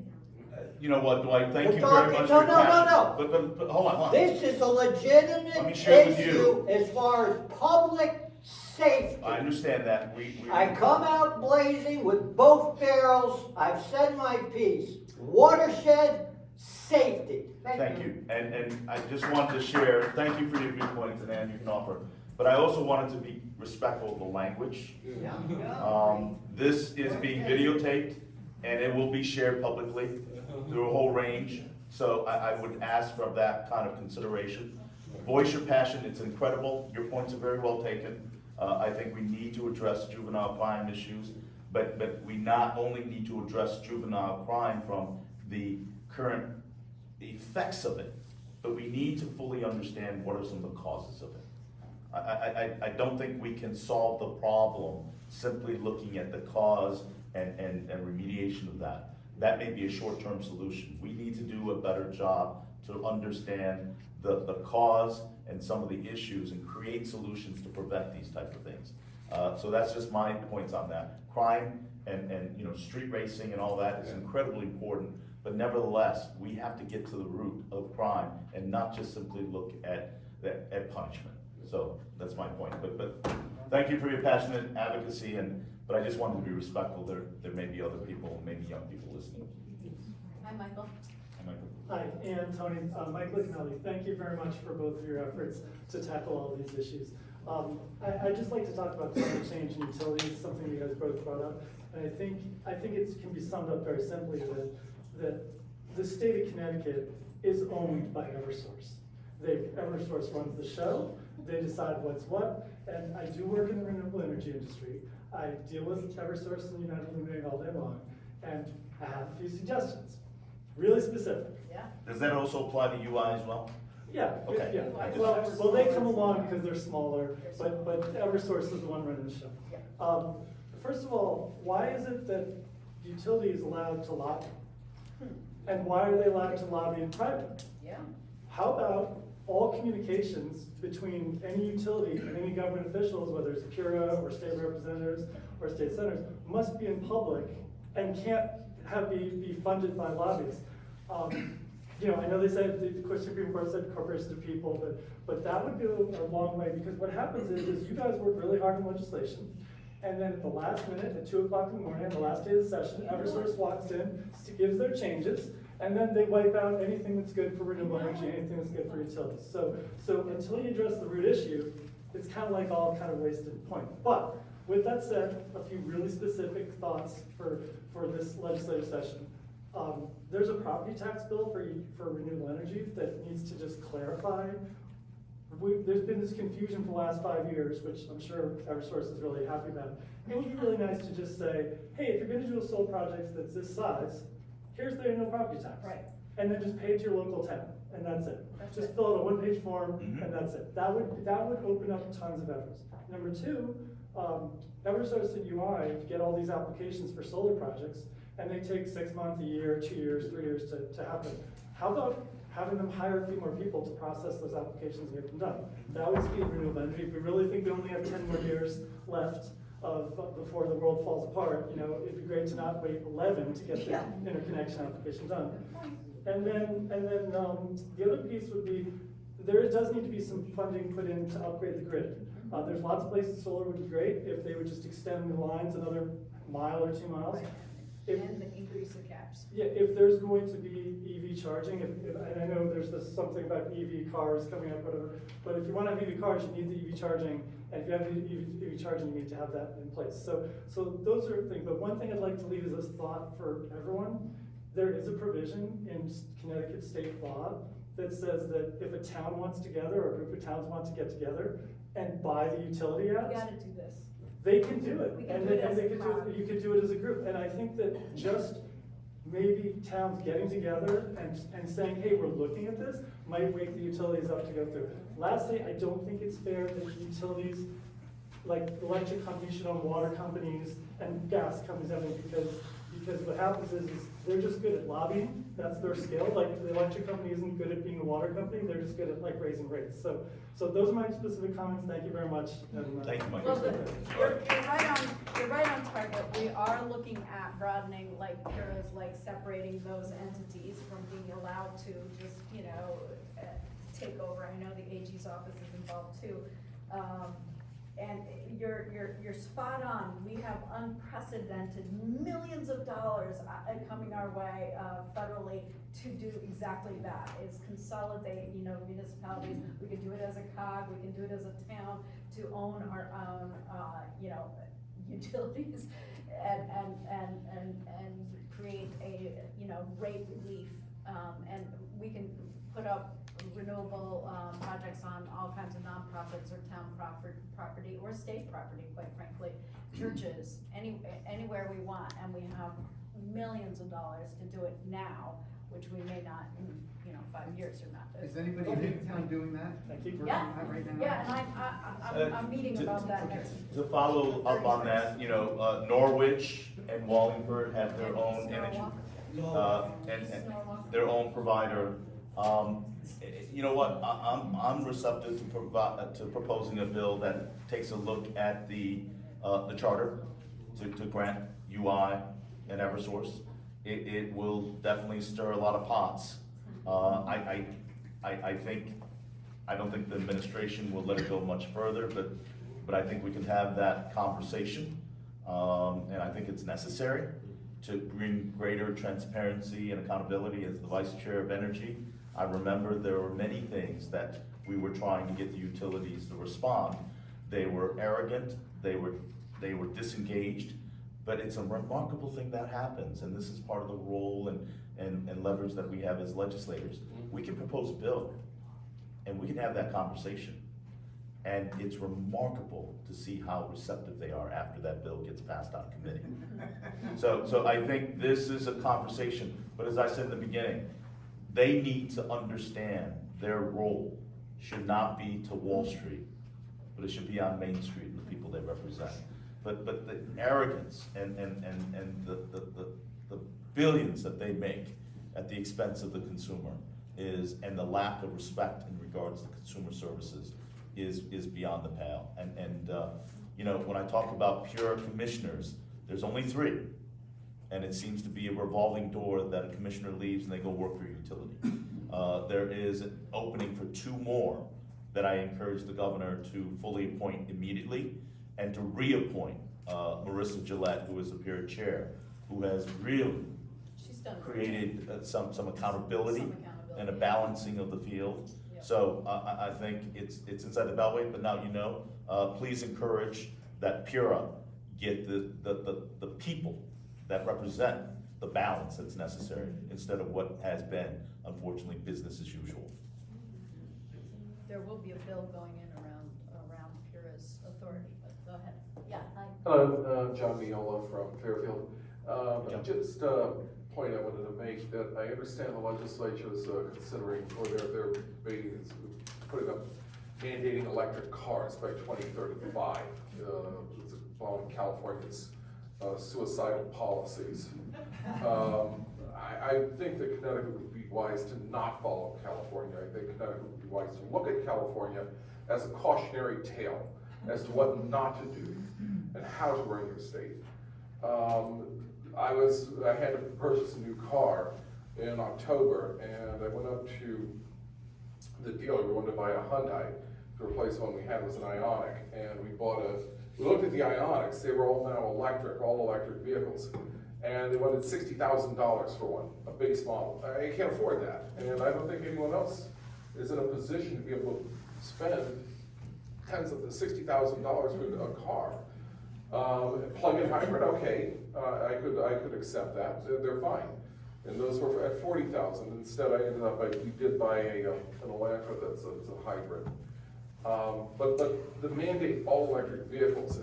you know what, Dwight, thank We're you very talking- much no, for your no, no, passion. no. But, hold on. This is a Let me legitimate share with issue you. as far as public safety. I understand that, we. I come out blazing with both barrels, I've said my piece. Watershed, safety. Thank you, and I just wanted to share, thank you for your viewpoints, and Ann, you can offer, but I also wanted to be respectful of the language. This is being videotaped, and it will be shared publicly through a whole range, so I would ask for that kind of consideration. Voice your passion, it's incredible, your points are very well taken. I think we need to address juvenile crime issues, but we not only need to address juvenile crime from the current effects of it, but we need to fully understand what are some of the causes of it. I don't think we can solve the problem simply looking at the cause and remediation of that. That may be a short-term solution. We need to do a better job to understand the cause and some of the issues and create solutions to prevent these type of things. So that's just my points on that. Crime and you know, street racing and all that is incredibly important, but nevertheless, we have to get to the root of crime and not just simply look at punishment. So that's my point. But thank you for your passionate advocacy, but I just wanted to be respectful. There may be other people, maybe young people listening. Hi, Michael. Hi, Michael. Hi, Ann, Tony, Mike Licanelli, thank you very much for both of your efforts to tackle all of these issues. I'd just like to talk about climate change and utilities, something you guys both brought up. And I think it can be summed up very simply that the state of Connecticut is owned by Eversource. Eversource runs the show, they decide what's what, and I do work in the renewable energy industry. I deal with Eversource and United Illuminating all day long, and I have a few suggestions, really specific. Yeah. Does that also apply to UI as well? Yeah, Okay. yeah. Well, they come along because they're smaller, but Eversource is the one running the show. Yeah. First of all, why is it that utility is allowed to lobby? And why are they allowed to lobby in private? Yeah. How about all communications between any utility and any government officials, whether it's PURA or state representatives or state senators, must be in public and can't be funded by lobbies? You know, I know they said, the Supreme Court said corporations are people, but that would go a long way, because what happens is you guys work really hard on legislation, and then at the last minute, at 2 o'clock in the morning, on the last day of the session, Eversource walks in, gives their changes, and then they wipe out anything that's good for renewable energy, anything that's good for utilities. So until you address the root issue, it's kind of like all kind of wasted point. But with that said, a few really specific thoughts for this legislative session. There's a property tax bill for renewable energy that needs to just clarify. There's been this confusion for the last 5 years, which I'm sure Eversource is really happy about. It would be really nice to just say, hey, if you're gonna do a solar project that's this size, here's the annual property tax. Right. And then just pay it to your local town, and that's it. That's Just it. fill out a one-page form, Mhm. and that's it. That would open up tons of efforts. Number two, Eversource and UI get all these applications for solar projects, and they take 6 months, a year, 2 years, 3 years to happen. How about having them hire a few more people to process those applications and get them done? That would speed renewable energy. If we really think we only have 10 more years left before the world falls apart, you know, it'd be great to not wait 11 to get the interconnection application done. And then the other piece would be, there does need to be some funding put in to upgrade the grid. There's lots of places solar would be great if they would just extend the lines another mile or 2 miles. And the increase the caps. Yeah, if there's going to be EV charging, and I know there's something about EV cars coming up, whatever, but if you want to have EV cars, you need the EV charging, and if you have the EV charging, you need to have that in place. So those are things, but one thing I'd like to leave is this thought for everyone. There is a provision in Connecticut state law that says that if a town wants together, or a group of towns want to get together and buy the utility We apps, gotta do this. they can do it, We can and do it and as they a can do crowd. it, you could do it as a group, and I think that just maybe towns getting together and saying, hey, we're looking at this, might wake the utilities up to go through. Lastly, I don't think it's fair that utilities, like electric companies should own water companies and gas companies, because Because what happens is they're just good at lobbying, that's their skill, like the electric company isn't good at being a water company, they're just good at like raising rates. So those are my specific comments, thank you very much. And, Thank you, Mike. Well, you're right on target. We are looking at broadening, like Kara's, like separating those entities from being allowed to just, take over. I know the AG's office is involved too. And you're spot on. We have unprecedented millions of dollars coming our way federally to do exactly that. Is consolidate, municipalities. We can do it as a cog. We can do it as a town to own our own, utilities and create a, rate relief. And we can put up renewable projects on all kinds of nonprofits or town property or state property, quite frankly, churches, anywhere we want, and we have millions of dollars to do it now, which we may not in 5 years or not. Is anybody in town doing that? Thank you. Working Yeah, on that right now? yeah, and I'm meeting about that next. To follow up on that, Norwich and Wallingford have their own energy, and their own provider. You know what, I'm receptive to proposing a bill that takes a look at the charter to grant UI and Eversource. It will definitely stir a lot of pots. I don't think the administration will let it go much further, but I think we can have that conversation. And I think it's necessary to bring greater transparency and accountability. As the Vice Chair of Energy, I remember there were many things that we were trying to get the utilities to respond. They were arrogant, they were disengaged, but it's a remarkable thing that happens, and this is part of the role and leverage that we have as legislators. We can propose a bill, and we can have that conversation. And it's remarkable to see how receptive they are after that bill gets passed out of committee. So I think this is a conversation, but as I said in the beginning, they need to understand their role should not be to Wall Street, but it should be on Main Street and the people they represent. But the arrogance and the billions that they make at the expense of the consumer and the lack of respect in regards to consumer services is beyond the pale. And when I talk about pure commissioners, there's only 3. And it seems to be a revolving door that a commissioner leaves and they go work for a utility. There is an opening for 2 more that I encourage the governor to fully appoint immediately and to reappoint Marissa Gillette, who is a peer chair, who has really created some accountability and a balancing of the field. Yep. So I think it's inside the Beltway, but now please encourage that PURA get the people that represent the balance that's necessary instead of what has been, unfortunately, business as usual. There will be a bill going in around PURA's authority, but go ahead. Yeah, hi. Hello, John Miola from Fairfield. Just a point I wanted to make that I understand the legislature is considering, or they're debating, putting up mandating electric cars by 2035, following California's suicidal policies. I think that Connecticut would be wise to not follow California. I think Connecticut would be wise to look at California as a cautionary tale as to what not to do and how to run your state. I had to purchase a new car in October, and I went up to the dealer. We wanted to buy a Hyundai to replace one we had was an Ioniq, and we looked at the Ioniqs. They were all now all electric vehicles, and they wanted $60,000 for one, a base model. I can't afford that, and I don't think anyone else is in a position to be able to spend $60,000 for a car. Plug-in hybrid, okay, I could accept that. They're fine, and those were at $40,000. Instead, I ended up we did buy an Elantra that's a hybrid. But the mandate all electric vehicles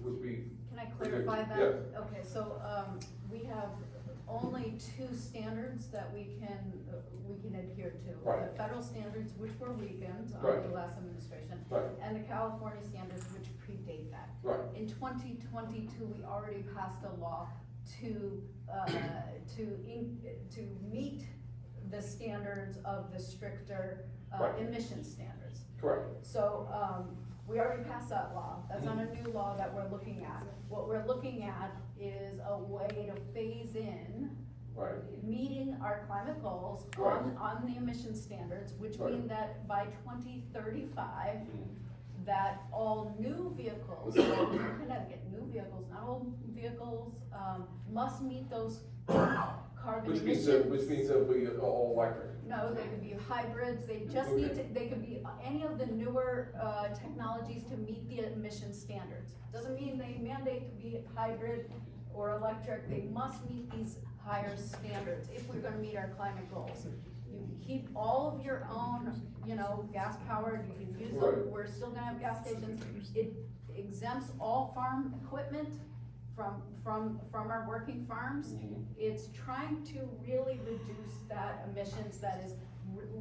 would be. Can I clarify that? Yeah. Okay, so we have only two standards that we can adhere to. Right. The federal standards, which were weakened Right. under the last administration, Right. and the California standards, which predate that. Right. In 2022, we already passed a law to meet the standards of the stricter Right. emission standards. Correct. So, we already passed that law, that's not a new law that we're looking at. What we're looking at is a way to phase in Right. meeting our climate goals Right. on the emission standards, which Right. mean that by 2035, Mhm. that all new vehicles, in Connecticut, new vehicles, not old vehicles, must meet those carbon Which emissions. means they'll be all electric. No, they could be hybrids, they just need to, they could be any of the newer, technologies to meet the emission standards. Doesn't mean they mandate to be hybrid or electric, they must meet these higher standards if we're gonna meet our climate goals. You can keep all of your own, gas powered, you can use them, Right. we're still gonna have gas stations. It exempts all farm equipment from our working farms. Mhm. It's trying to really reduce that emissions that is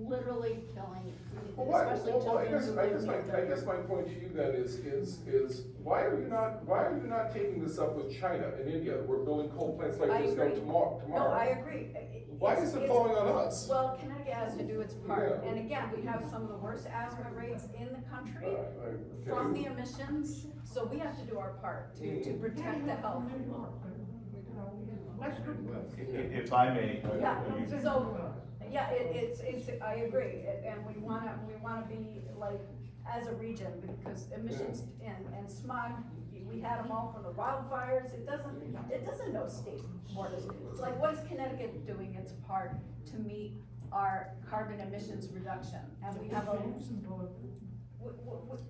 literally killing, especially children who live near I guess my point to you then is why are you not taking this up with China and India? We're building coal plants like I this agree. tomorrow. No, I agree. Why is it falling on us? Well, Connecticut has to do its part, Yeah. and again, we have some of the worst asthma rates in the country Okay. from the emissions, so we have to do our part to protect the health. If I may. Yeah, so, yeah, it's, I agree, and we wanna be like, as a region, because emissions and smog, we had them all from the wildfires, it doesn't know state borders. It's like, what is Connecticut doing its part to meet our carbon emissions reduction? And we have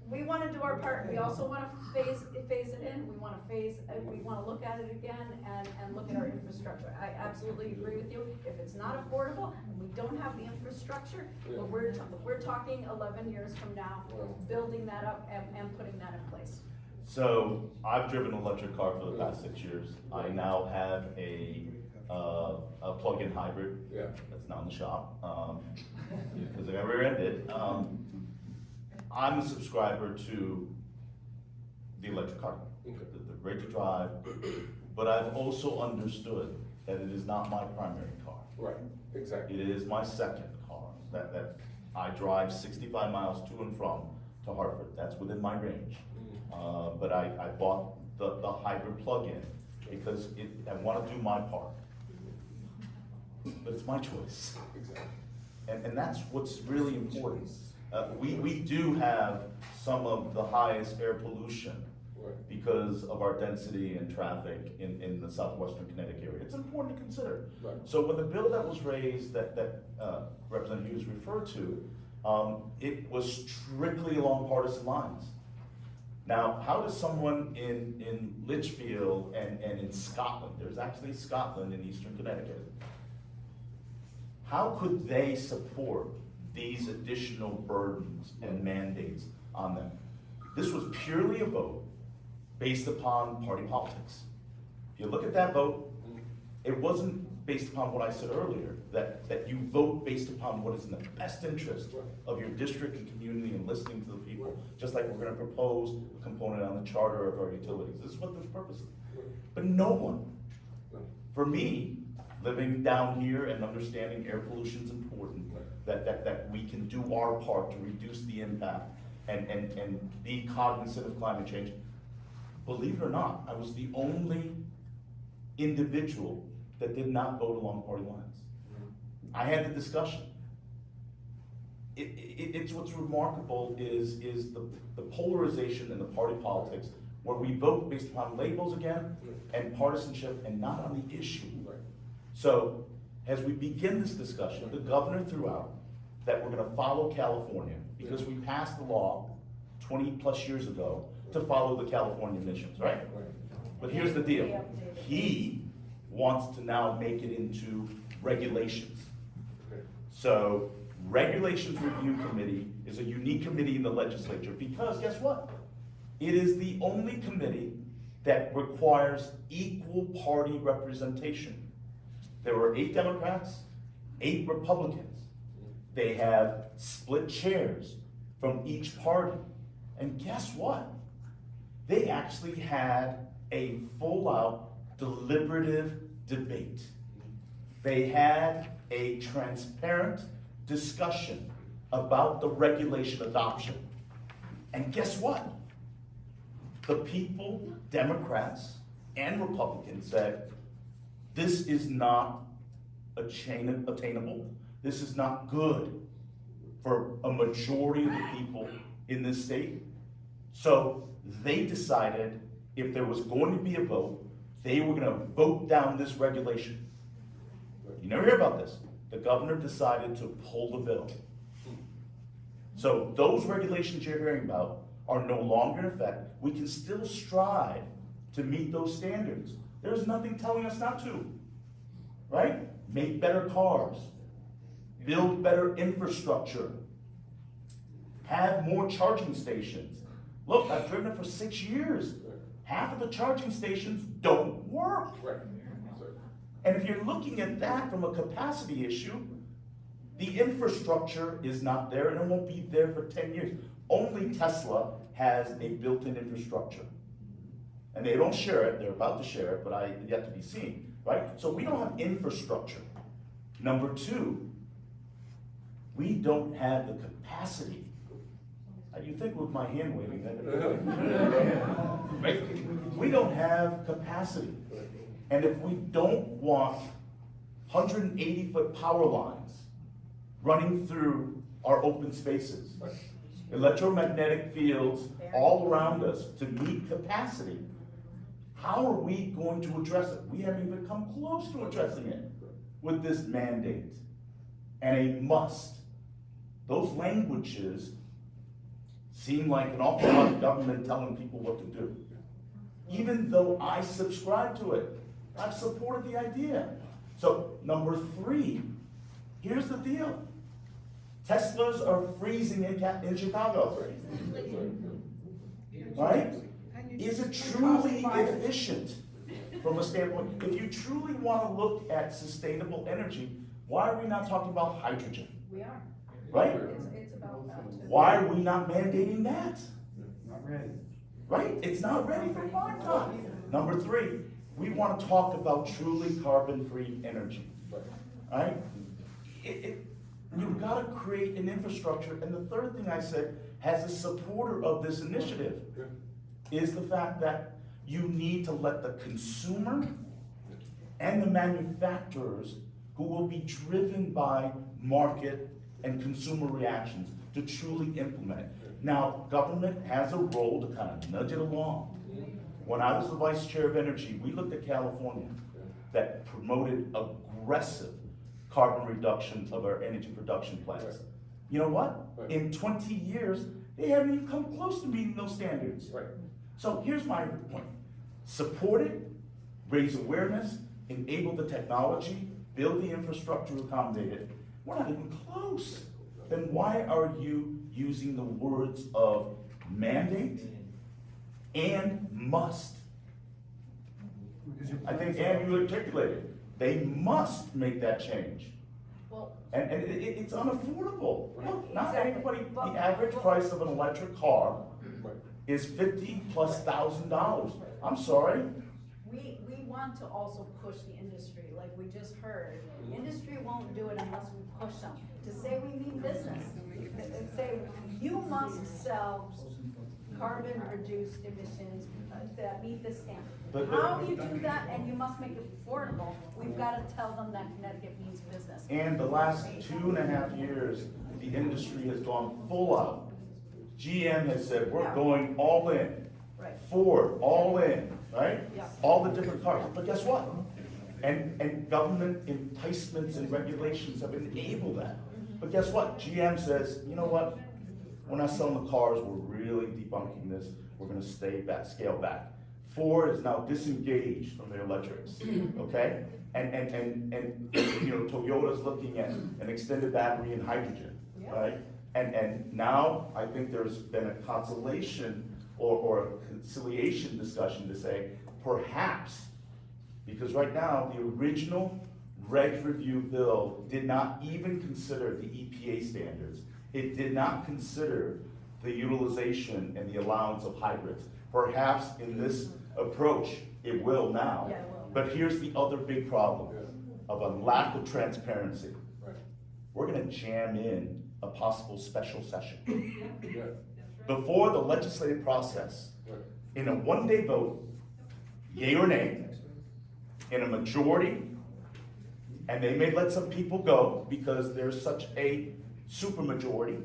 we wanna do our part, we also wanna phase it in, we wanna look at it again and look at our infrastructure. I absolutely agree with you, if it's not affordable, and we don't have the infrastructure, but we're talking 11 years from now, building that up and putting that in place. So I've driven an electric car for the past 6 years. I now have a plug-in hybrid. Yeah. That's not in the shop, because I got rear-ended. I'm a subscriber to the electric car. They're great to drive, but I've also understood that it is not my primary car. Right, exactly. It is my second car, that I drive 65 miles to and from to Hartford. That's within my range. But I bought the hybrid plug-in because I want to do my part. But it's my choice. Exactly. And that's what's really important. We do have some of the highest air pollution Right. because of our density and traffic in the southwestern Connecticut area. It's important to consider. Right. So when the bill that was raised that Representative Hughes referred to, it was strictly along partisan lines. Now, how does someone in Litchfield and in Scotland, there's actually Scotland in eastern Connecticut, how could they support these additional burdens and mandates on them? This was purely a vote based upon party politics. If you look at that vote, it wasn't based upon what I said earlier, that you vote based upon what is in the best interest of your district and community and listening to the people, just like we're gonna propose a component on the charter of our utilities. This is what the purpose is. But no one, for me, living down here and understanding air pollution is important, that we can do our part to reduce the impact and be cognizant of climate change. Believe it or not, I was the only individual that did not vote along party lines. I had the discussion. It's what's remarkable is the polarization in the party politics, where we vote based upon labels again and partisanship and not on the issue. Right. So, as we begin this discussion, the governor threw out that we're gonna follow California, because we passed the law 20+ years ago to follow the California emissions, right? But here's the deal, he wants to now make it into regulations. Okay. So, Regulations Review Committee is a unique committee in the legislature, because guess what? It is the only committee that requires equal party representation. there were 8 Democrats, 8 Republicans. They have split chairs from each party. And guess what? They actually had a full-out deliberative debate. They had a transparent discussion about the regulation adoption. And guess what? The people, Democrats and Republicans, said, this is not attainable. This is not good for a majority of the people in this state. So they decided if there was going to be a vote, they were gonna vote down this regulation. You never hear about this. The governor decided to pull the bill. So those regulations you're hearing about are no longer in effect. We can still strive to meet those standards. There's nothing telling us not to, right? Make better cars, build better infrastructure, have more charging stations. Look, I've driven it for 6 years. Half of the charging stations don't work. Right. And if you're looking at that from a capacity issue, the infrastructure is not there and it won't be there for 10 years. Only Tesla has a built-in infrastructure. And they don't share it, they're about to share it, but I yet to be seen, right? So we don't have infrastructure. Number 2, we don't have the capacity. You think with my hand waving, right? We don't have capacity. And if we don't want 180-foot power lines running through our open spaces, electromagnetic fields all around us to meet capacity, how are we going to address it? We haven't even come close to addressing it with this mandate and a must. Those languages seem like an awful lot of government telling people what to do. Even though I subscribe to it, I've supported the idea. So number 3, here's the deal. Teslas are freezing in Chicago, right? Is it truly efficient from a standpoint? If you truly want to look at sustainable energy, why are we not talking about hydrogen? We are. Right? It's about that too. Why are we not mandating that? Not ready. Right? It's not ready for prime time. Number 3, we want to talk about truly carbon-free energy. Right? You've got to create an infrastructure. And the third thing I said, as a supporter of this initiative, is the fact that you need to let the consumer and the manufacturers, who will be driven by market and consumer reactions, to truly implement it. Now, government has a role to kind of nudge it along. When I was the vice chair of energy, we looked at California that promoted aggressive carbon reduction of our energy production plants. You know what? In 20 years, they haven't even come close to meeting those standards. Right. So here's my point. Support it, raise awareness, enable the technology, build the infrastructure to accommodate it. We're not even close. Then why are you using the words of mandate and must? I think, Ann, you articulated, they must make that change. Well, And it's unaffordable. Look, not Exactly. everybody, the average price of an electric car Right. is $50,000+. I'm sorry. we want to also push the industry, like we just heard. Industry won't do it unless we push them. To say we mean business, and say you must sell carbon reduced emissions that meet the standard. But- How you do that, and you must make it affordable, we've gotta tell them that Connecticut means business. And the last 2.5 years, the industry has gone full out. GM has said, we're Yeah. going all in. Right. Ford, all in, right? Yeah. All the different cars. But guess what? And government enticements and regulations have enabled that. But guess what? GM says, you know what? We're not selling the cars, we're really debunking this, we're gonna scale back. Ford is now disengaged from their electrics, okay? And you know, Toyota's looking at an extended battery and hydrogen, Yeah. right? And now I think there's been a consolation or a conciliation discussion to say, perhaps, because right now, the original reg review bill did not even consider the EPA standards. It did not consider the utilization and the allowance of hybrids. Perhaps in this approach, it will now. Yeah, it will. But here's the other big problem of a lack of transparency. Right. We're gonna jam in a possible special session. Yeah, Before the legislative process, right. in a one-day vote, yea or nay, in a majority, and they may let some people go because there's such a supermajority,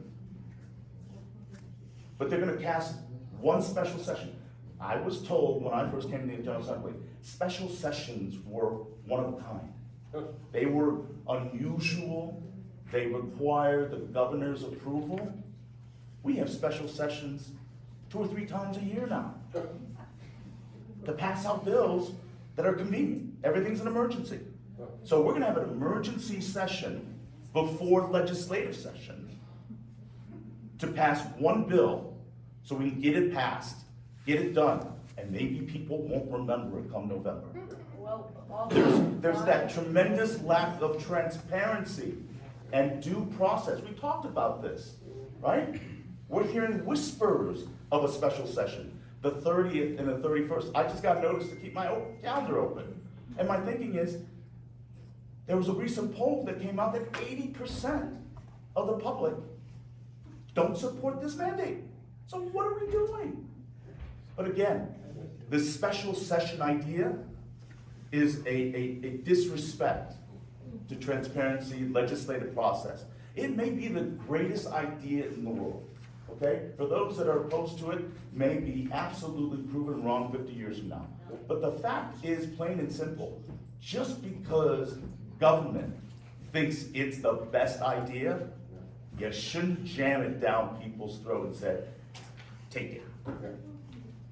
but they're gonna cast one special session. I was told when I first came to the General Assembly, special sessions were one of a kind. They were unusual, they required the governor's approval. We have special sessions 2 or 3 times a year now to pass out bills that are convenient. Everything's an emergency. So we're gonna have an emergency session before legislative session to pass one bill so we can get it passed, get it done, and maybe people won't remember it come November. Well, all. There's that tremendous lack of transparency and due process. We talked about this, right? We're hearing whispers of a special session, the 30th and the 31st. I just got notice to keep my calendar open. And my thinking is, there was a recent poll that came out that 80% of the public don't support this mandate. So what are we doing? But again, this special session idea is a disrespect to transparency, legislative process. It may be the greatest idea in the world, okay? For those that are opposed to it, may be absolutely proven wrong 50 years from now. But the fact is plain and simple, just because government thinks it's the best idea, you shouldn't jam it down people's throat and say, take it.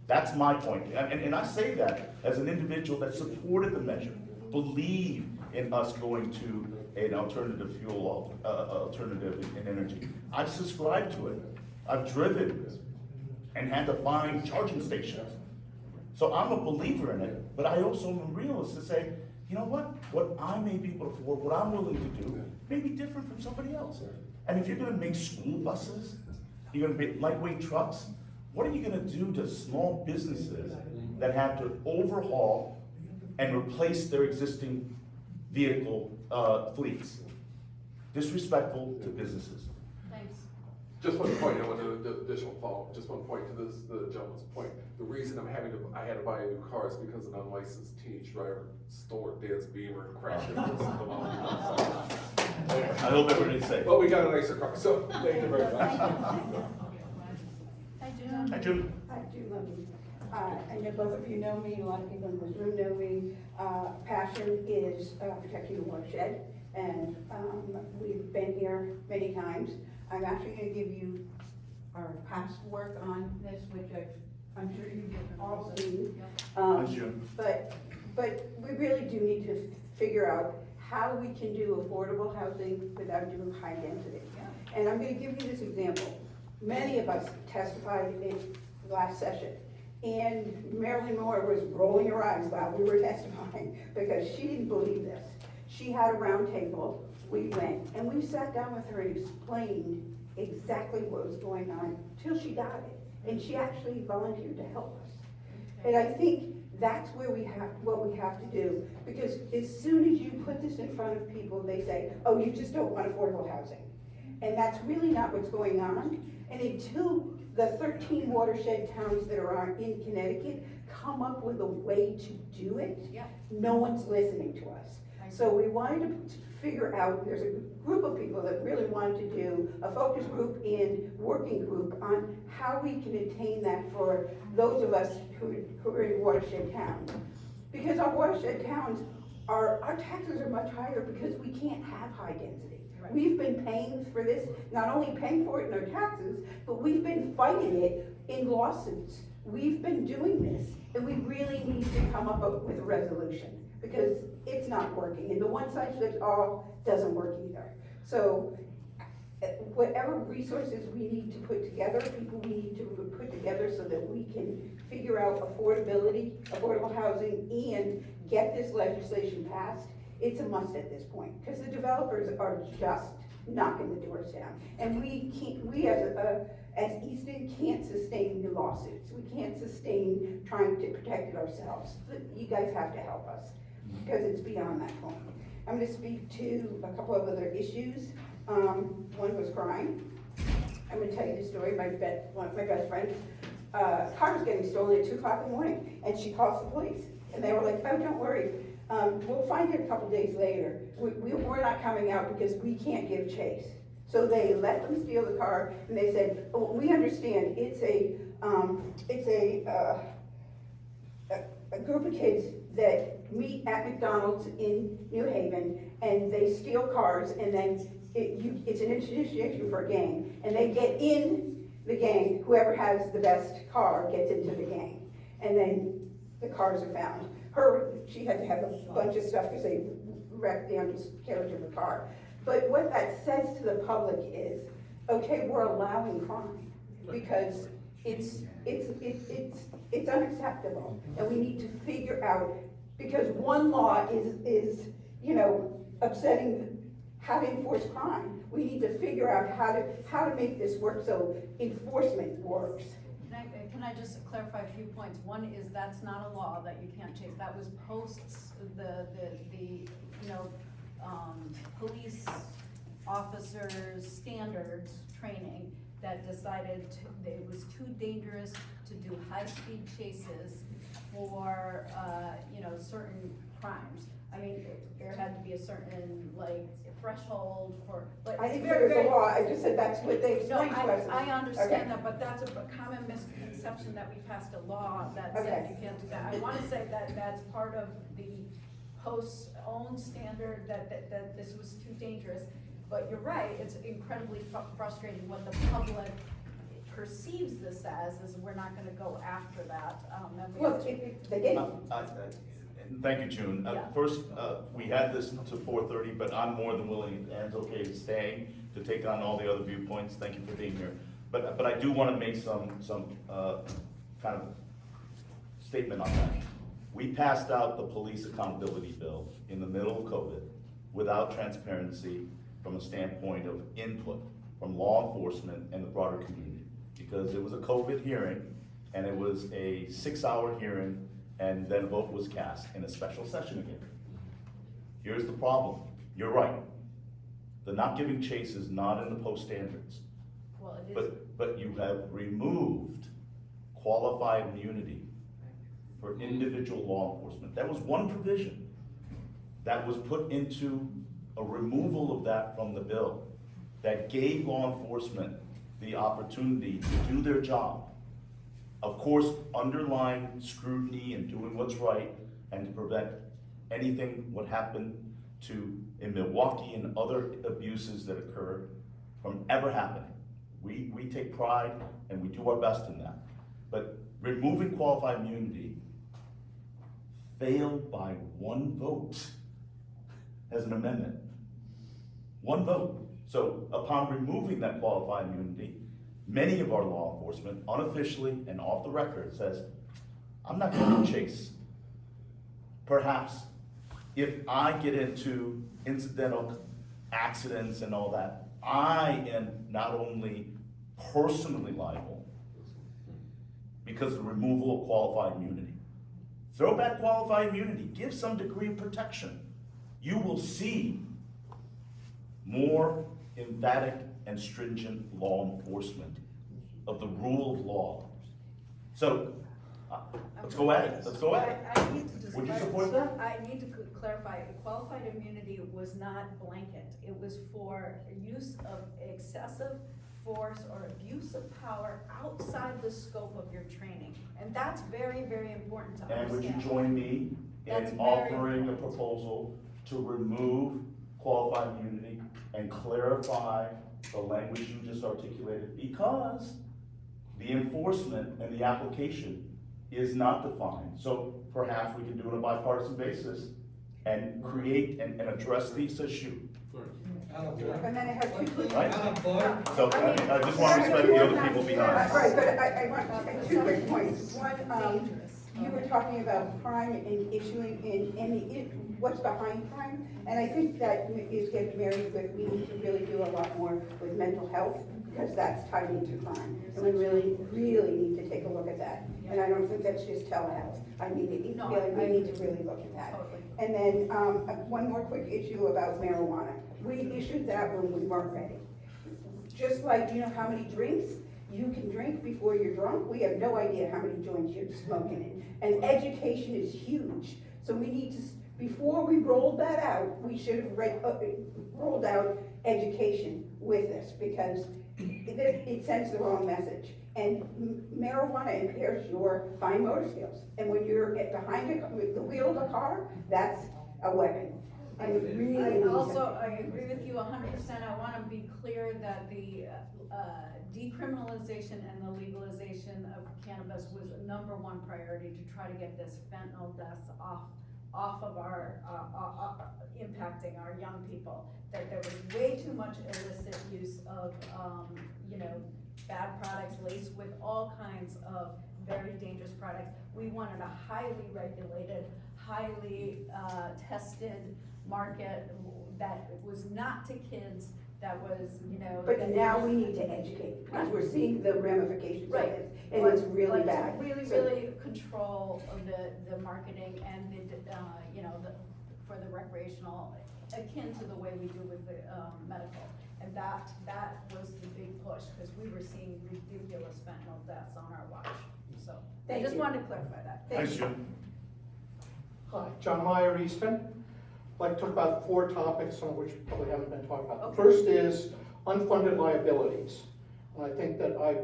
That's my point. And I say that as an individual that supported the measure, believed in us going to an alternative fuel, alternative in energy. I've subscribed to it. I've driven and had to find charging stations. So I'm a believer in it, but I also am a realist to say, you know what I may be able to afford, what I'm willing to do, may be different from somebody else. And if you're gonna make school buses, you're gonna make lightweight trucks, what are you gonna do to small businesses that have to overhaul and replace their existing vehicle fleets? Disrespectful to businesses. Thanks. Just one point, I want to additional follow, just one point to this, the gentleman's point. The reason I had to buy a new car is because an unlicensed teenage driver stole Dad's Beamer and crashed it into the mountain. I hope everybody's safe. But we got a nicer car, so thank you very much. Hi, June. Hi, June. Hi, Julie. I know both of you know me, a lot of people in this room know me. Passion is protecting the watershed, and we've been here many times. I'm actually gonna give you our past work on this, which I'm sure you've all seen. Hi, June. But we really do need to figure out how we can do affordable housing without doing high density. And I'm gonna give you this example. Many of us testified in last session, and Marilyn Moore was rolling her eyes while we were testifying because she didn't believe this. She had a round table, we went, and we sat down with her and explained exactly what was going on till she got it. And she actually volunteered to help us. And I think that's where what we have to do, because as soon as you put this in front of people, they say, oh, you just don't want affordable housing. And that's really not what's going on. And until the 13 watershed towns that are in Connecticut come up with a way to do it, no one's listening to us. So we wanted to figure out, there's a group of people that really wanted to do a focus group and working group on how we can attain that for those of us who are in watershed towns. Because our watershed towns, our taxes are much higher because we can't have high density. We've been paying for this, not only paying for it in our taxes, but we've been fighting it in lawsuits. We've been doing this, and we really need to come up with a resolution because it's not working, and the one size fits all doesn't work either. So whatever resources we need to put together, people we need to put together so that we can figure out affordability, affordable housing, and get this legislation passed it's a must at this point, because the developers are just knocking the doors down. And we can't, we as Easton can't sustain the lawsuits. We can't sustain trying to protect it ourselves. You guys have to help us, because it's beyond that point. I'm gonna speak to a couple of other issues. One was crime. I'm gonna tell you the story. My best friend, car was getting stolen at 2 o'clock in the morning, and she calls the police. And they were like, oh, don't worry, we'll find it a couple days later. We're not coming out because we can't give chase. So they let them steal the car, and they said, oh, we understand, it's a group of kids that meet at McDonald's in New Haven, and they steal cars, and then it's an initiation for a gang, and they get in the gang. Whoever has the best car gets into the gang, and then the cars are found. She had to have a bunch of stuff because they wrecked the undercarriage of the car. But what that says to the public is, okay, we're allowing crime because it's unacceptable, and we need to figure out, because one law is upsetting how to enforce crime. We need to figure out how to make this work so enforcement works. Can I just clarify a few points? One is that's not a law that you can't chase. That was posts the police officers standards training that decided it was too dangerous to do high-speed chases for certain crimes. I mean, there had to be a certain threshold for. But I didn't figure the law. I just said that's what they no, explained to us. I understand Okay. that, but that's a common misconception that we passed a law that Okay. said you can't do that. I want to say that that's part of the post's own standard that this was too dangerous. But you're right, it's incredibly frustrating what the public perceives this as, is we're not gonna go after that. And we Well, have to- they did. Thank you, June. Yeah. First, we had this to 4:30, but I'm more than willing, and okay, staying to take on all the other viewpoints. Thank you for being here. But I do want to make some kind of statement on that. We passed out the police accountability bill in the middle of COVID without transparency from a standpoint of input from law enforcement and the broader community. Because it was a COVID hearing, and it was a 6-hour hearing, and then a vote was cast in a special session again. Here's the problem. You're right. The not giving chase is not in the post standards. Well, it is. But you have removed qualified immunity for individual law enforcement. That was one provision that was put into a removal of that from the bill that gave law enforcement the opportunity to do their job. Of course, underlying scrutiny and doing what's right and to prevent anything what happened in Milwaukee and other abuses that occurred from ever happening. We take pride and we do our best in that. But removing qualified immunity failed by one vote as an amendment. One vote. So upon removing that qualified immunity, many of our law enforcement, unofficially and off the record, says, I'm not going to chase. Perhaps if I get into incidental accidents and all that, I am not only personally liable because of the removal of qualified immunity. Throw back qualified immunity, give some degree of protection. You will see more emphatic and stringent law enforcement of the rule of law. So, let's go at it, let's go at it. I need to just Would you clarify- support that? I need to clarify, qualified immunity was not blanket. It was for use of excessive force or abuse of power outside the scope of your training. And that's very, very important to And would you understand. join me That's in very offering a important. proposal to remove qualified immunity and clarify the language you just articulated? Because the enforcement and the application is not defined. So perhaps we can do it on a bipartisan basis and create and address this issue. And then I have two. Right? So I just want to respect the other people behind. Right, but I want two quick points. One, you were talking about crime and issuing, and what's behind crime. And I think that is getting married with, we need to really do a lot more with mental health, because that's tied into crime. And we really, really need to take a look at that. And I don't think that's just telehealth. I mean, we need to really look at that. Totally. And then, one more quick issue about marijuana. We issued that when we weren't ready. Just like, you know how many drinks you can drink before you're drunk? We have no idea how many joints you're smoking in. And education is huge. So we need to, before we rolled that out, we should have rolled out education with this, because it sends the wrong message. And marijuana impairs your fine motor skills. And when you're behind the wheel of a car, that's a weapon. And it really I agree with you 100%. I want to be clear that the decriminalization and the legalization of cannabis was the #1 priority to try to get this fentanyl deaths off of our, impacting our young people. That there was way too much illicit use of, bad products laced with all kinds of very dangerous products. We wanted a highly regulated, highly tested market that was not to kids, that was, But now we need to educate, because we're seeing the ramifications of Right. it, and it's really bad. To really, So- really control the marketing and for the recreational, akin to the way we do with the, medical. And that was the big push, because we were seeing ridiculous fentanyl deaths on our watch, so. I Thank just you. wanted to clarify that. Thanks, Jim. Hi, John Meyer, Easton. I'd like to talk about 4 topics, some of which probably haven't been talked about. Okay. The first is unfunded liabilities. And I think that I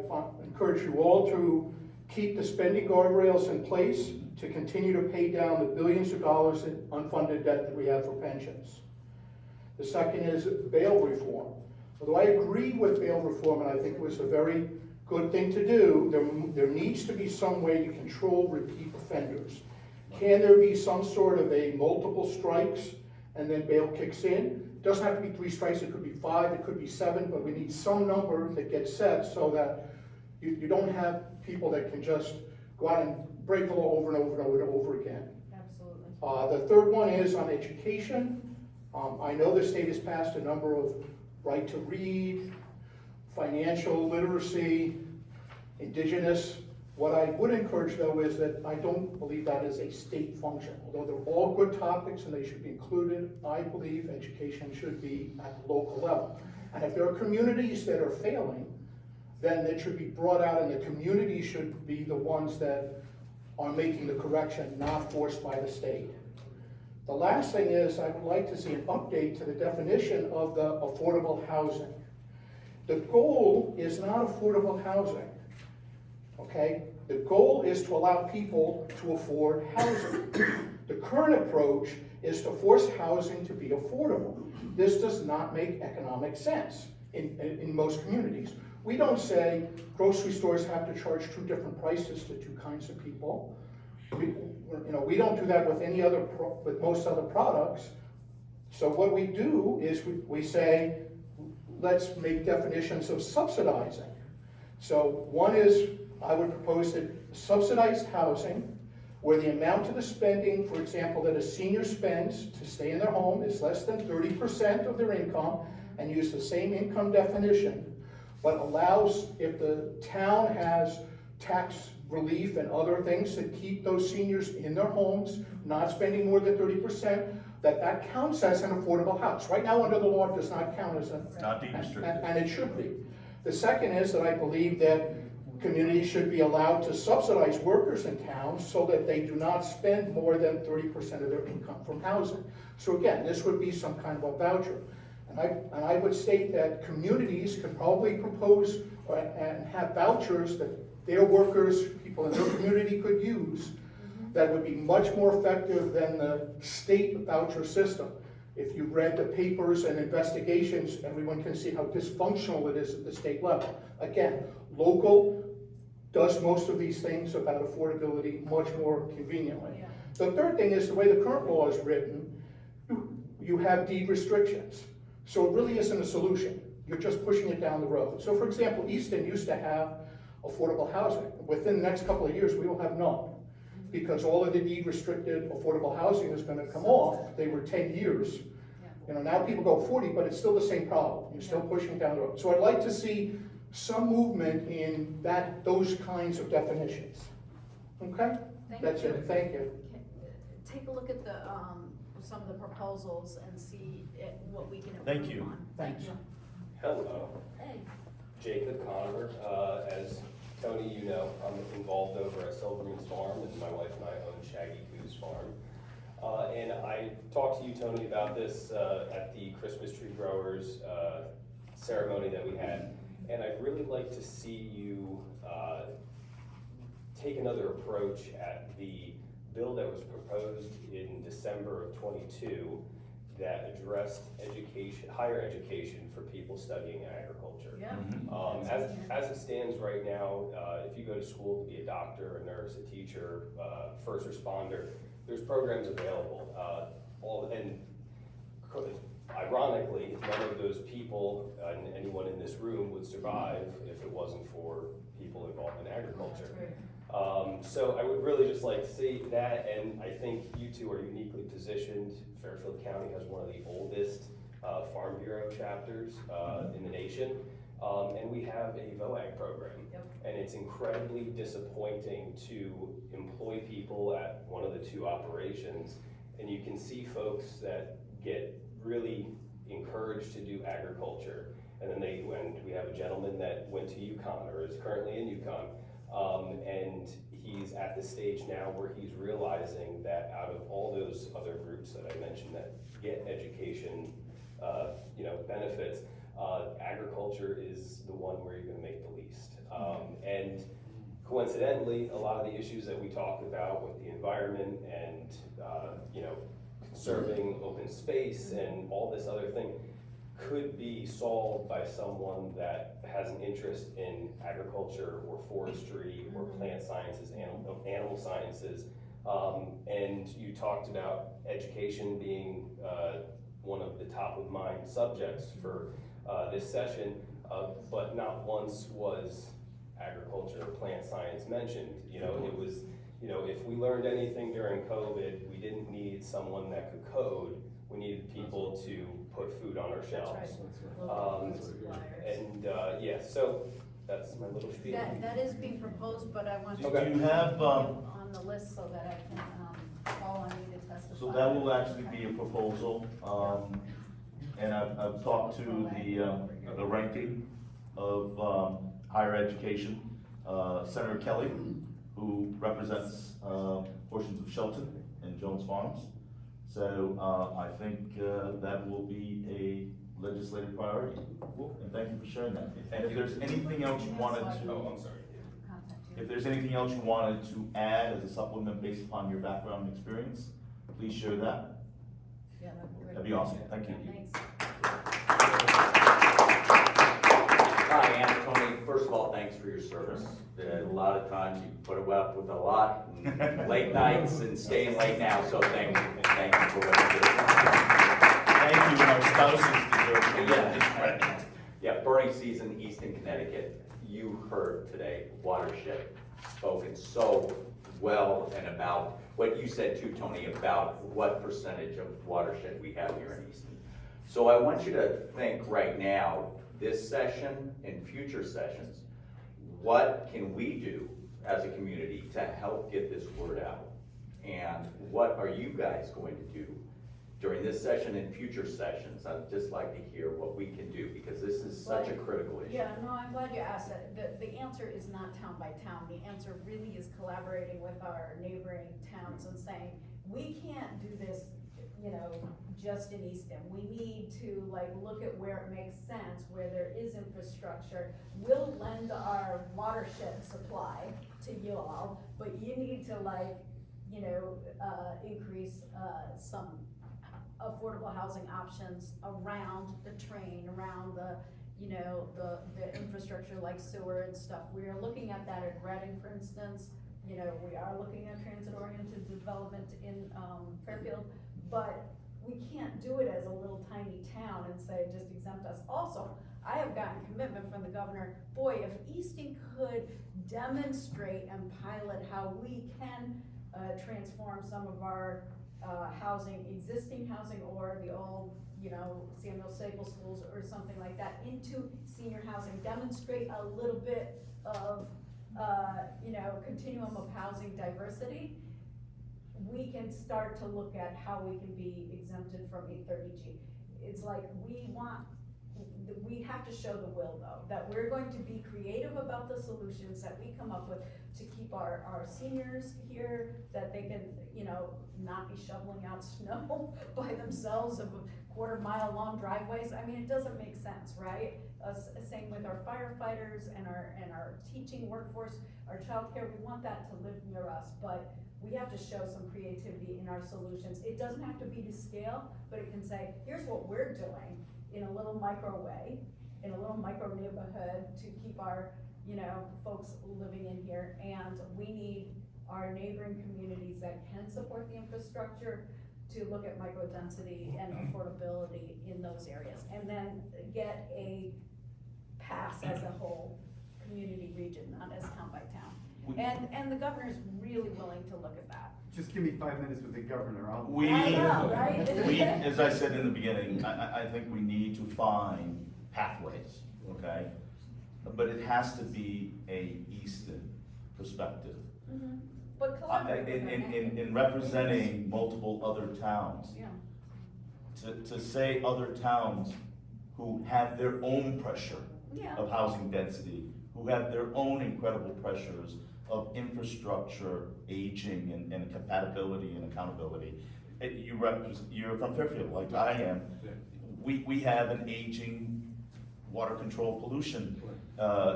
encourage you all to keep the spending guardrails in place to continue to pay down the billions of dollars in unfunded debt that we have for pensions. The second is bail reform. Although I agree with bail reform, and I think it was a very good thing to do, there needs to be some way to control repeat offenders. Can there be some sort of a multiple strikes and then bail kicks in? It doesn't have to be 3 strikes, it could be 5, it could be 7, but we need some number that gets set so that you don't have people that can just go out and break the law over and over and over and over again. Absolutely. The third one is on education. I know the state has passed a number of right to read, financial literacy, indigenous. What I would encourage, though, is that I don't believe that is a state function. Although they're all good topics and they should be included, I believe education should be at the local level. And if there are communities that are failing, then it should be brought out, and the community should be the ones that are making the correction, not forced by the state. The last thing is, I would like to see an update to the definition of the affordable housing. The goal is not affordable housing, okay? The goal is to allow people to afford housing. The current approach is to force housing to be affordable. This does not make economic sense in most communities. We don't say grocery stores have to charge 2 different prices to 2 kinds of people. We don't do that with most other products. So what we do is we say, let's make definitions of subsidizing. So one is, I would propose that subsidized housing, where the amount of the spending, for example, that a senior spends to stay in their home is less than 30% of their income, and use the same income definition, but allows, if the town has tax relief and other things to keep those seniors in their homes, not spending more than 30%, that counts as an affordable house. Right now, under the law, it does not count as It's not deed restricted. and it should be. The second is that I believe that communities should be allowed to subsidize workers in towns so that they do not spend more than 30% of their income from housing. So again, this would be some kind of a voucher. And I would state that communities could probably propose and have vouchers that their workers, people in their community could use, that would be much more effective than the state voucher system. If you read the papers and investigations, everyone can see how dysfunctional it is at the state level. Again, local does most of these things about affordability much more conveniently. Yeah. The third thing is the way the current law is written, you have deed restrictions. So it really isn't a solution. You're just pushing it down the road. So for example, Easton used to have affordable housing. Within the next couple of years, we will have none. because all of the deed restricted affordable housing is gonna come off. They were 10 years. You know, now people go 40, but it's still the same problem. You're still pushing down the road. So I'd like to see some movement in those kinds of definitions. Okay? Thank That's you. it, thank you. Take a look at the, some of the proposals and see what we can Thank improve you. on. Thanks. Hello, Hey, Jacob Conover. As Tony, you know, I'm involved over at Silverman's Farm, and my wife and I own Shaggy Hughes Farm. And I talked to you, Tony, about this at the Christmas tree growers ceremony that we had, and I'd really like to see you take another approach at the bill that was proposed in December of '22 that addressed education, higher education for people studying agriculture. yeah. As it stands right now, if you go to school to be a doctor, a nurse, a teacher, first responder, there's programs available. And ironically, none of those people, and anyone in this room would survive if it wasn't for people involved in agriculture. So I would really just like to see that, and I think you two are uniquely positioned. Fairfield County has one of the oldest Farm Bureau chapters in the nation, and we have a VOAG program. Yep. And it's incredibly disappointing to employ people at one of the two operations, and you can see folks that get really encouraged to do agriculture, and then we have a gentleman that went to UConn or is currently in UConn, and he's at the stage now where he's realizing that out of all those other groups that I mentioned that get education, benefits, agriculture is the one where you're going to make the least. And coincidentally, a lot of the issues that we talked about with the environment and conserving open space and all this other thing could be solved by someone that has an interest in agriculture or forestry or plant sciences, animal sciences. And you talked about education being one of the top of mind subjects for this session, but not once was agriculture or plant science mentioned. It was, if we learned anything during COVID, we didn't need someone that could code. We needed people to put food on our shelves. So that's my little spiel. That is being proposed, but I want Do to. you have, On the list so that I can, call on you to testify. so that will actually be a proposal, and I've talked to the ranking of higher education, Senator Kelly, who represents portions of Shelton and Jones Farms. So I think that will be a legislative priority. And thank you for sharing that. And if there's anything else you wanted to, I'm sorry. if there's anything else you wanted to add as a supplement based upon your background and experience, please share that. Yeah, that'd be great. That'd be awesome. Thank you. Thanks. Hi, Anthony. First of all, thanks for your service. A lot of times you put up with a lot, and late nights and staying late now, so thank you for what you do. Thank you, our spouses deserve it. Yeah, burning season, Easton, Connecticut. You heard today, Watershed, spoken so well and about what you said too, Tony, about what percentage of watershed we have here in Easton. So I want you to think right now, this session and future sessions, what can we do as a community to help get this word out? And what are you guys going to do during this session and future sessions? I'd just like to hear what we can do, because this is such a critical issue. Yeah, no, I'm glad you asked that. The answer is not town by town. The answer really is collaborating with our neighboring towns and saying, we can't do this, just in Easton. We need to look at where it makes sense, where there is infrastructure. We'll lend our watershed supply to you all, but you need to increase some affordable housing options around the train, around the infrastructure like sewer and stuff. We are looking at that at Reading, for instance. We are looking at transit-oriented development in Fairfield, but we can't do it as a little tiny town and say, just exempt us. Also, I have gotten commitment from the governor, boy, if Easton could demonstrate and pilot how we can transform some of our housing, existing housing, or the old, Samuel Staples schools or something like that into senior housing, demonstrate a little bit of, continuum of housing diversity, we can start to look at how we can be exempted from 830G. It's like, we have to show the will though, that we're going to be creative about the solutions that we come up with to keep our seniors here, that they can, not be shoveling out snow by themselves of quarter-mile long driveways. I mean, it doesn't make sense, right? Same with our firefighters and our teaching workforce, our childcare, we want that to live near us, but we have to show some creativity in our solutions. It doesn't have to be to scale, but it can say, here's what we're doing in a little micro way, in a little micro neighborhood to keep our, folks living in here. And we need our neighboring communities that can support the infrastructure to look at micro density and affordability in those areas. And then get a pass as a whole community region, not as town by town. And the governor's really willing to look at that. Just give me 5 minutes with the governor, I'll. I know, right? As I said in the beginning, I think we need to find pathways, okay? But it has to be a Easton perspective. Mm-hmm. But collaborate. In representing multiple other towns, Yeah. to say other towns who have their own pressure Yeah. of housing density, who have their own incredible pressures of infrastructure, aging, and compatibility and accountability. You're from Fairfield, like I am. We have an aging water control pollution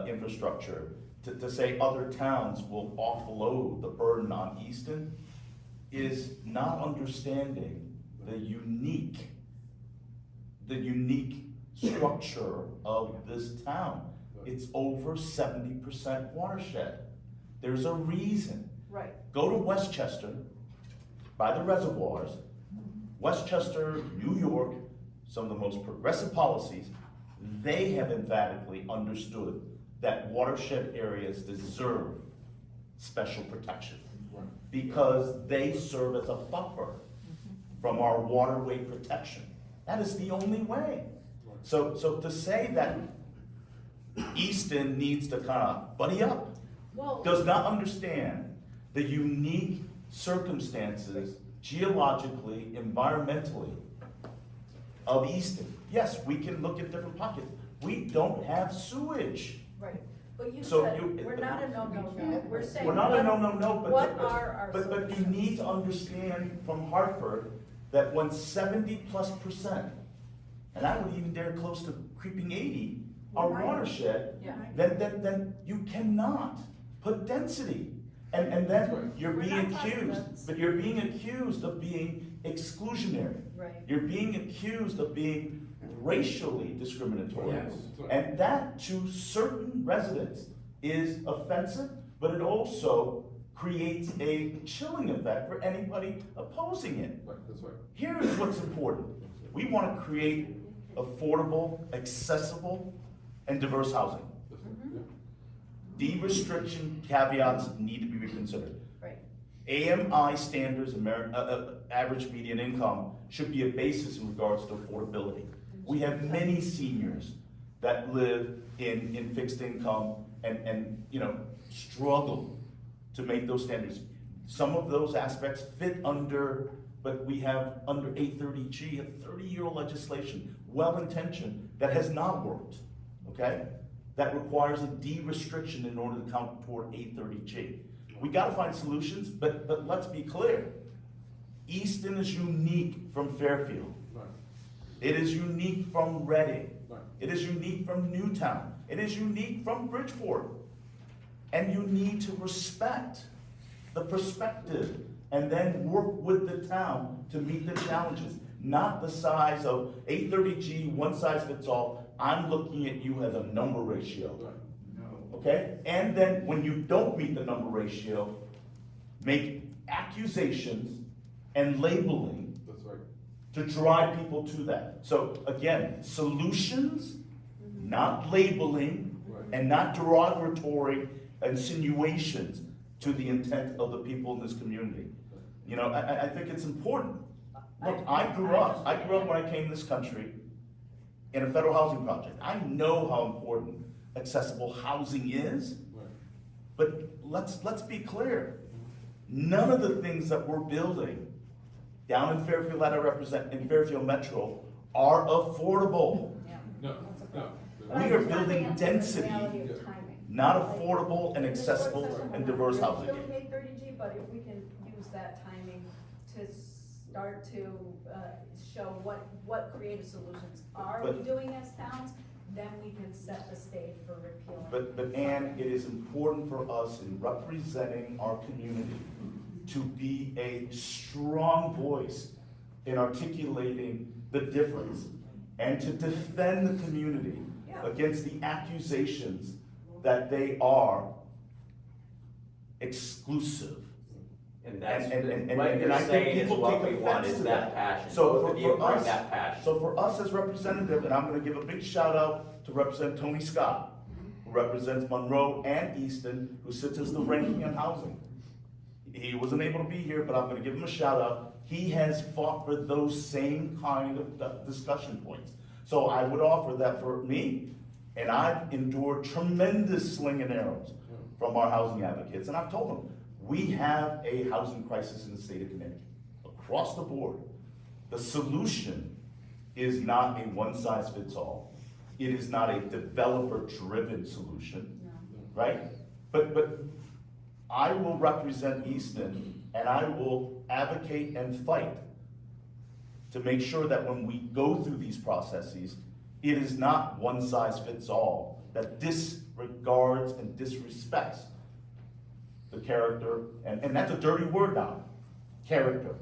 infrastructure. To say other towns will offload the burden on Easton is not understanding the unique structure of this town. It's over 70% watershed. There's a reason. Right. Go to Westchester, by the reservoirs, Westchester, New York, some of the most progressive policies, they have emphatically understood that watershed areas deserve special protection because they serve as a buffer from our waterway protection. That is the only way. So to say that Easton needs to kind of buddy up, does not understand the unique circumstances geologically, environmentally of Easton. Yes, we can look at different pockets. We don't have sewage. Right, but you So said, we're not a no, we're saying. We're not a no, What are our but you solutions? need to understand from Hartford that when 70+%, and I would even dare close to creeping 80, are watershed, Yeah. then you cannot put density. And then you're We're being not talking accused, about- but you're being accused of being exclusionary. Right. You're being accused of being racially discriminatory. Yes. And that to certain residents is offensive, but it also creates a chilling effect for anybody opposing it. Right, that's right. Here is what's important. We want to create affordable, accessible, and diverse housing. That's right, yeah. De-restriction caveats need to be reconsidered. Right. AMI standards, average median income, should be a basis in regards to affordability. We have many seniors that live in fixed income and struggle to make those standards. Some of those aspects fit under, but we have under 830G, a 30-year-old legislation, well-intentioned, that has not worked, okay? That requires a de-restriction in order to count toward 830G. We gotta find solutions, but let's be clear. Easton is unique from Fairfield. Right. It is unique from Reading. Right. It is unique from Newtown. It is unique from Bridgeport. And you need to respect the perspective and then work with the town to meet the challenges, not the size of 830G, one size fits all. I'm looking at you as a number ratio. Right. Okay? And then when you don't meet the number ratio, make accusations and labeling That's right. to drive people to that. So again, solutions, not labeling, Right. and not derogatory insinuations to the intent of the people in this community. You know, I think it's important. Look, I grew up when I came to this country in a federal housing project. I know how important accessible housing is, but let's be clear. None of the things that we're building down in Fairfield that I represent, in Fairfield Metro, are affordable. No, no. We are building density, not affordable and accessible and diverse housing. We still need 30G, but if we can use that timing to start to show what creative solutions are we doing as towns, then we can set the stage for repealing. But Ann, it is important for us in representing our community to be a strong voice in articulating the difference and to defend the community against the accusations that they are exclusive. And that's, And what I you're think saying is people what take we want, offense is to that passion. So Both of you bring us, that passion. so for us as representative, and I'm gonna give a big shout out to Representative Tony Scott, who represents Monroe and Easton, who sits as the ranking on housing. He wasn't able to be here, but I'm gonna give him a shout out. He has fought for those same kind of discussion points. So I would offer that for me, and I've endured tremendous sling and arrows from our housing advocates, and I've told them, we have a housing crisis in the state of Connecticut, across the board. The solution is not a one-size-fits-all. It is not a developer-driven solution, right? But I will represent Easton, and I will advocate and fight to make sure that when we go through these processes, it is not one-size-fits-all, that disregards and disrespects the character, and that's a dirty word now, character.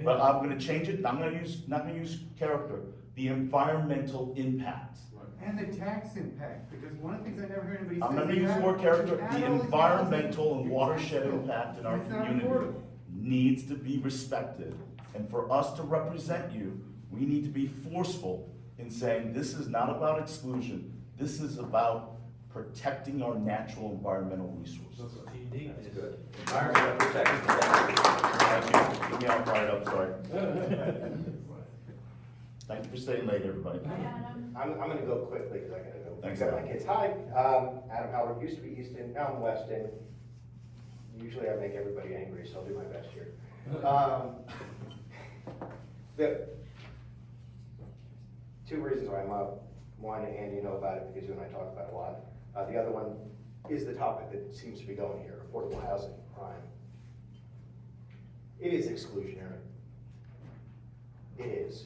But I'm gonna change it, and I'm not gonna use character, the environmental impact. And the tax impact, because one of the things I never heard anybody say. I'm gonna is use you more add- character, you add the all these environmental houses, and your watershed tax bill, impact in our and it's not community affordable. needs to be respected. And for us to represent you, we need to be forceful in saying, this is not about exclusion, this is about protecting our natural environmental resources. That's good. Environmental protection. Thank you. Get me all fired up, sorry. Thank you for staying late, everybody. I'm gonna go quickly because I gotta go. Thanks, pick up Adam. my kids. Hi, Adam Howard, used to be Easton, now I'm Weston. Usually I make everybody angry, so I'll do my best here. The two reasons why I'm up. One, and you know about it because you and I talk about it a lot. The other one is the topic that seems to be going here, affordable housing, crime. It is exclusionary. It is.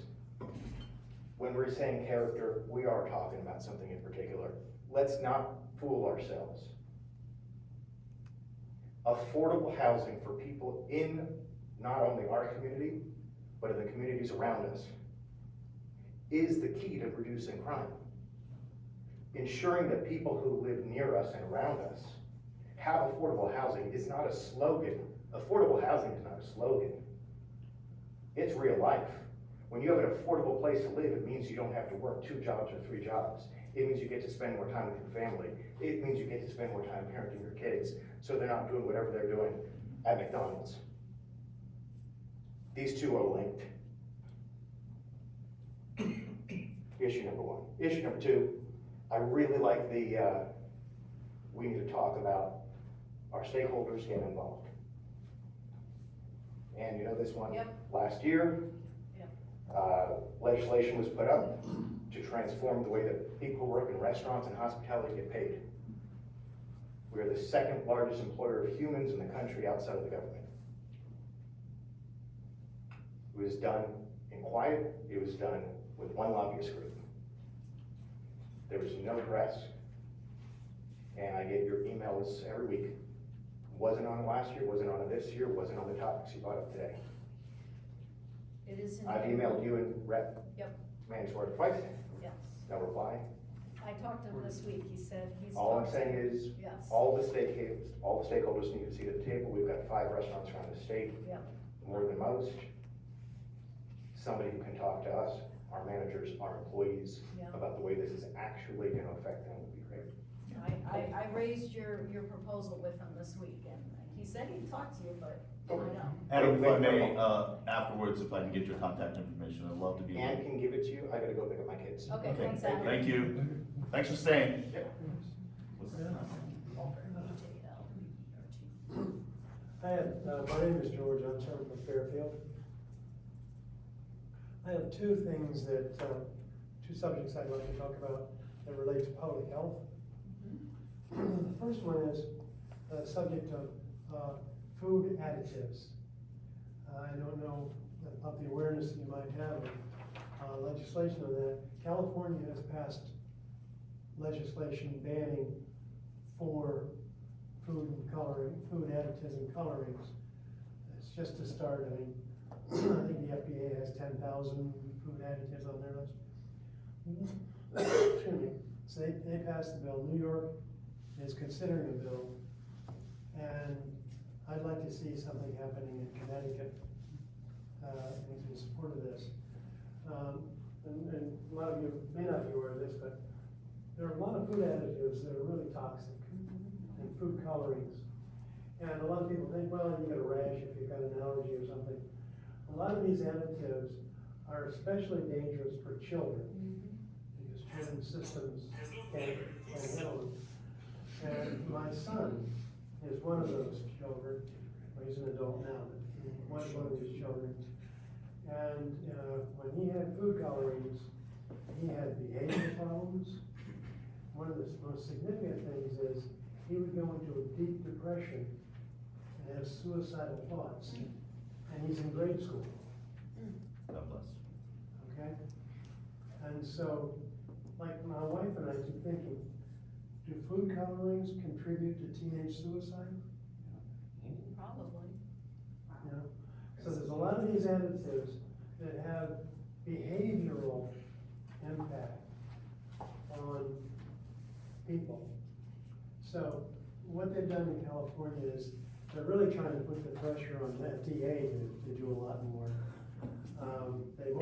When we're saying character, we are talking about something in particular. Let's not fool ourselves. Affordable housing for people in not only our community, but in the communities around us, is the key to reducing crime. Ensuring that people who live near us and around us have affordable housing is not a slogan. Affordable housing is not a slogan. It's real life. When you have an affordable place to live, it means you don't have to work 2 jobs or 3 jobs. It means you get to spend more time with your family. It means you get to spend more time parenting your kids, so they're not doing whatever they're doing at McDonald's. These two are linked. Issue number 1. Issue number 2, I really like the, we need to talk about our stakeholders getting involved. And you know this one, last year, legislation was put up to transform the way that people who work in restaurants and hospitality get paid. We are the 2nd largest employer of humans in the country outside of the government. It was done in quiet, it was done with one lobbyist group. There was no press, and I get your emails every week. Wasn't on it last year, wasn't on it this year, wasn't on the topics you brought up today. It is. I've emailed you and Rep. Mansworth twice. Yes. No reply. I talked to him this week, he said he's. All I'm saying is, Yes. all the stakeholders need to see at the table. We've got 5 restaurants around the state, more than most. Somebody who can talk to us, our managers, our employees, about the way this is actually gonna affect them would be great. I raised your proposal with him this week, and He said he'd talk to you, but I don't. Adam, if I may, afterwards, if I can get your contact information, I'd love to be. Ann can give it to you, I gotta go pick up my kids. Okay, thanks, Adam. Thank you. Thanks for staying. Hi, my name is George, I'm from Fairfield. I have two things that, two subjects I'd like to talk about that relate to public health. The first one is the subject of food additives. I don't know about the awareness that you might have of legislation on that. California has passed legislation banning 4 food additives and colorings. It's just a start. I mean, I think the FDA has 10,000 food additives on their list. Excuse me. So they passed the bill. New York is considering a bill, and I'd like to see something happening in Connecticut in support of this. And a lot of you may not be aware of this, but there are a lot of food additives that are really toxic, and food colorings. And a lot of people think, well, you get a rash if you've got an allergy or something. A lot of these additives are especially dangerous for children, because children's systems can't handle them. And my son is one of those children. Well, he's an adult now, but he was one of these children. And when he had food colorings, he had behavior problems. One of the most significant things is he would go into a deep depression and have suicidal thoughts. And he's in grade school. God bless. Okay? And so, like my wife and I keep thinking, do food colorings contribute to teenage suicide? Probably. You know? So there's a lot of these additives that have behavioral impact on people. So what they've done in California is they're really trying to put the pressure on the FDA to do a lot more. They've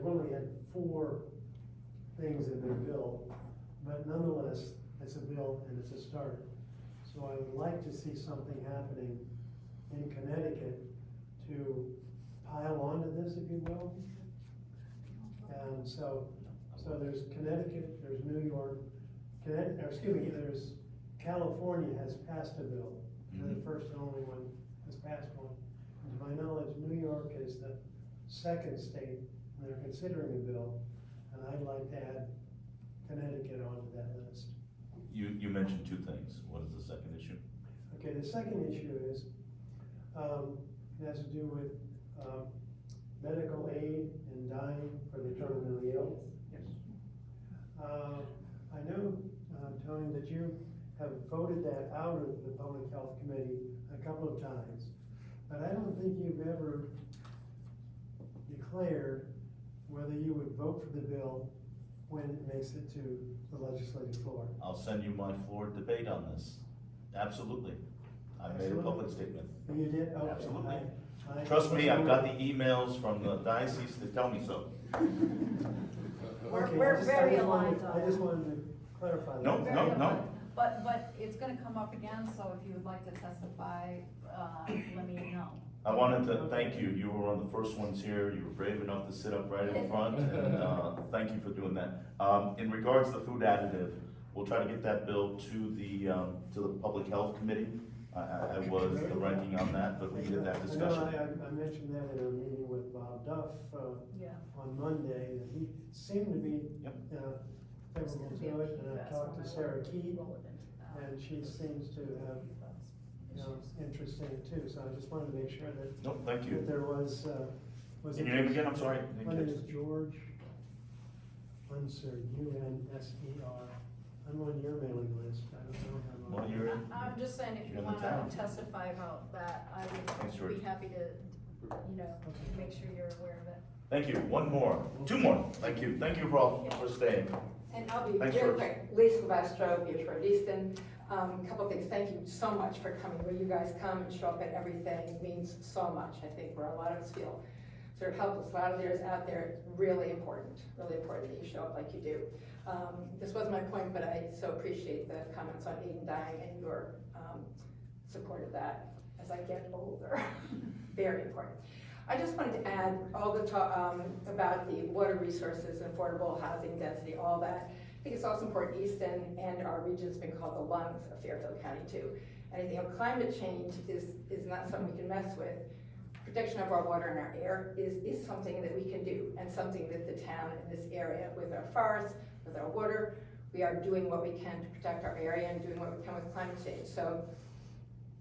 only had 4 things in their bill, but nonetheless, it's a bill and it's a start. So I would like to see something happening in Connecticut to pile onto this, if you will. And so there's Connecticut, there's New York, there's California has passed a bill. They're the first and only one has passed one. And to my knowledge, New York is the second state, and they're considering a bill, and I'd like to add Connecticut onto that list. You mentioned 2 things. What is the second issue? Okay, the second issue is, it has to do with medical aid in dying for the terminally ill. Yes. I know, Tony, that you have voted that out of the Public Health Committee a couple of times, but I don't think you've ever declared whether you would vote for the bill when it makes it to the legislative floor. I'll send you my floor debate on this. Absolutely. I made a public statement. You did? Okay. Absolutely. I Trust me, I've got the emails from the diocese that tell me so. We're Okay, very aligned on I just that. wanted to clarify that. No, Very no, aligned. no. But it's gonna come up again, so if you would like to testify, let me know. I wanted to thank you. You were one of the first ones here. You were brave enough to sit up right in front, and thank you for doing that. In regards to the food additive, we'll try to get that bill to the Public Health Committee. I was the ranking on that, but we needed that discussion. I mentioned that in a meeting with Bob Duff Yeah. on Monday, that he seemed to be Yep. favorable to it, and I talked to Sarah Key, and she seems to have, interest in it too, so I just wanted to make sure that, No, thank that you. there was And your name again? I'm sorry. My name is George Unser, U-N-S-E-R. I'm on your mailing list, I don't know if I'm on. Well, you're in. I'm just saying, if you You're in the wanna town. testify about that, I Thanks, would be George. happy to, make sure you're aware of it. Thank you. 1 more. 2 more. Thank you. Thank you for staying. And I'll be Thanks, real George. quick. Lisa Lastro, Beatrice Easton. A couple of things. Thank you so much for coming. When you guys come and show up at everything, it means so much. I think where a lot of us feel sort of helpless. A lot of theirs out there, it's really important that you show up like you do. This wasn't my point, but I so appreciate the comments on aid and dying and your supported that as I get older. Very important. I just wanted to add all the talk about the water resources, affordable housing density, all that. I think it's also important. Easton and our region's been called the lungs of Fairfield County too. And I think climate change is not something we can mess with. Protection of our water and our air is something that we can do, and something that the town in this area, with our forests, with our water, we are doing what we can to protect our area and doing what we can with climate change. So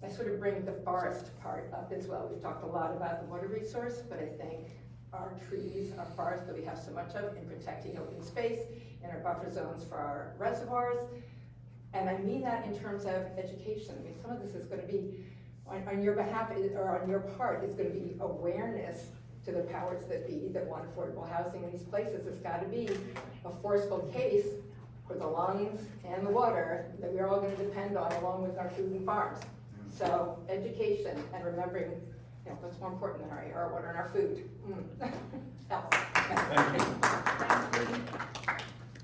I sort of bring the forest part up as well. We've talked a lot about the water resource, but I think our trees, our forests that we have so much of, in protecting open space, in our buffer zones for our reservoirs. And I mean that in terms of education. I mean, some of this is going to be, on your behalf, or on your part, is going to be awareness to the powers that be that want affordable housing in these places. It's got to be a forceful case for the lungs and the water that we're all going to depend on, along with our food and farms. So education and remembering, you know, what's more important than our air, our water, and our food. Health.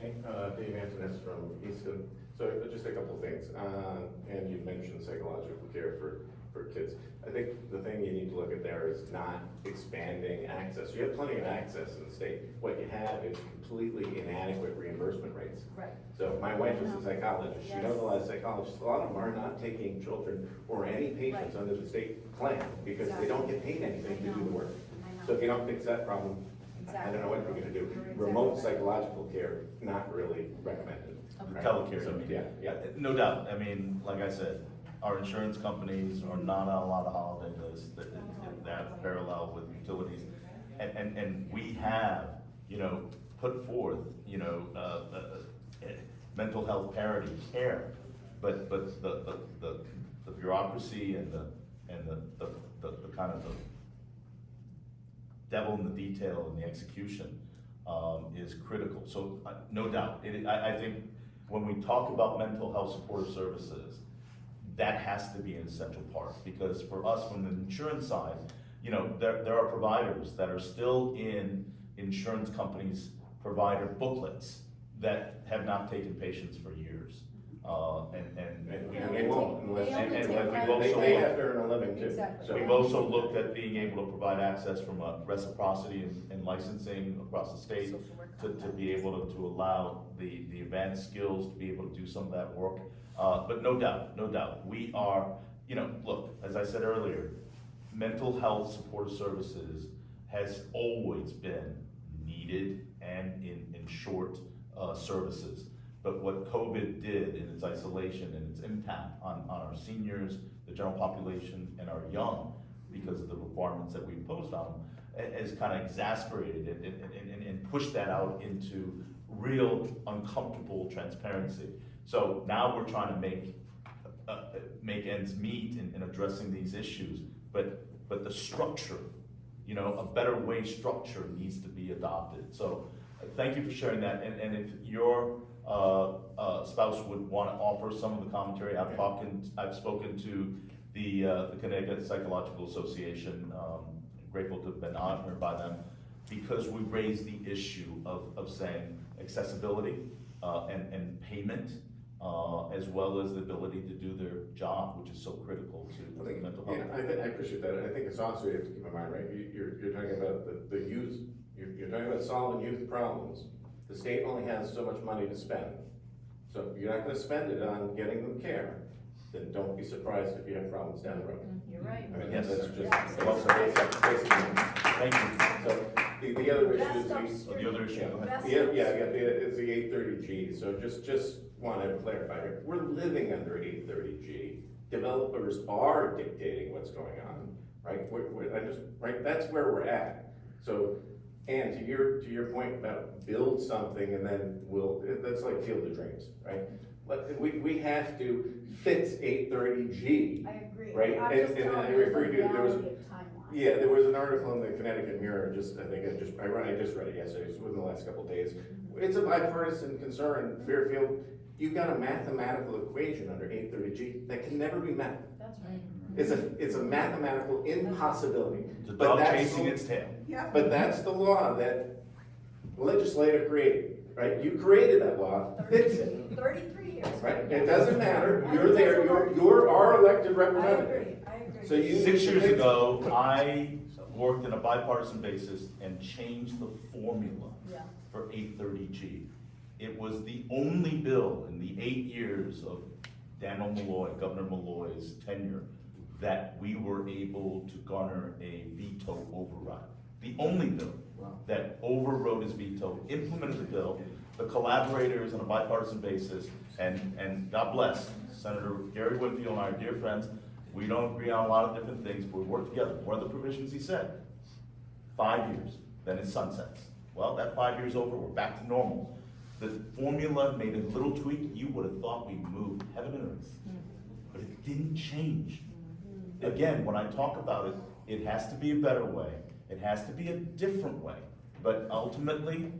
Hey, Dave Antonis from Easton. So just a couple things. And you mentioned psychological care for kids. I think the thing you need to look at there is not expanding access. You have plenty of access in the state. What you have is completely inadequate reimbursement rates. Right. So my wife is a psychologist. She knows a lot of psychologists. A lot of them are not taking children or any patients under the state plan because they don't get paid anything to do the work. So if you don't fix that problem, I don't know what we're gonna do. Remote psychological care, not really recommended. The telecare, So, yeah. no doubt. I mean, like I said, our insurance companies are not on a lot of holiday lists that parallel with utilities. And we have, you know, put forth, you know, mental health parity care, but the bureaucracy and the kind of the devil in the detail and the execution is critical. So no doubt, I think when we talk about mental health supportive services, that has to be an essential part, because for us from the insurance side, you know, there are providers that are still in insurance companies' provider booklets that have not taken patients for years. And they won't unless, they have to earn a living too. Exactly. So We've also looked at being able to provide access from a reciprocity and licensing across the state to be able to allow the advanced skills to be able to do some of that work. But no doubt, we are, you know, look, as I said earlier, mental health supportive services has always been needed and in short services. But what COVID did in its isolation and its impact on our seniors, the general population, and our young, because of the requirements that we imposed on them, has kind of exasperated it and pushed that out into real uncomfortable transparency. So now we're trying to make ends meet in addressing these issues, but the structure, you know, a better way structure needs to be adopted. So thank you for sharing that, and if your spouse would want to offer some of the commentary, I've spoken to the Connecticut Psychological Association, grateful to have been honored by them, because we raised the issue of saying accessibility and payment, as well as the ability to do their job, which is so critical to mental health. Yeah, I appreciate that. I think it's also, you have to keep in mind, right, you're talking about the youth, you're talking about solving youth problems. The state only has so much money to spend. So if you're not gonna spend it on getting them care, then don't be surprised if you have problems down the road. You're right. I mean, Yes. that's just, Yes. well, so basically, Thank you. so the other issue Best is, upstream. The other issue, go ahead. Best it's the 830G, so just want to clarify here, we're living under 830G. Developers are dictating what's going on, right? That's where we're at. So, and to your point about build something and then that's like Field of Dreams, right? But we have to fix 830G. I agree. Right? I'm And just I telling you refer the to, there was, reality of timeline. yeah, there was an article in the Connecticut Mirror, I just read it yesterday, just within the last couple of days. It's a bipartisan concern, Fairfield, you've got a mathematical equation under 830G that can never be met. That's right. It's a mathematical impossibilly. The But dog that's chasing the- its tail. Yeah. But that's the law that the legislator created, right? You created that law, fix it. 33 years. Right, it doesn't matter, you're there, you're our elected I representative. agree, I agree. So you. 6 years ago, I worked on a bipartisan basis and changed the formula Yeah. for 830G. It was the only bill in the 8 years of Daniel Malloy, Governor Malloy's tenure, that we were able to garner a veto override. The only bill that overrode his veto, implemented the bill, the collaborators on a bipartisan basis, and God bless, Senator Gary Whitfield and I are dear friends. We don't agree on a lot of different things, but we work together. One of the provisions he said, 5 years, then it sunsets. Well, that 5 years over, we're back to normal. The formula made a little tweak, you would have thought we moved heaven and earth, but it didn't change. Again, when I talk about it, it has to be a better way, it has to be a different way, but ultimately,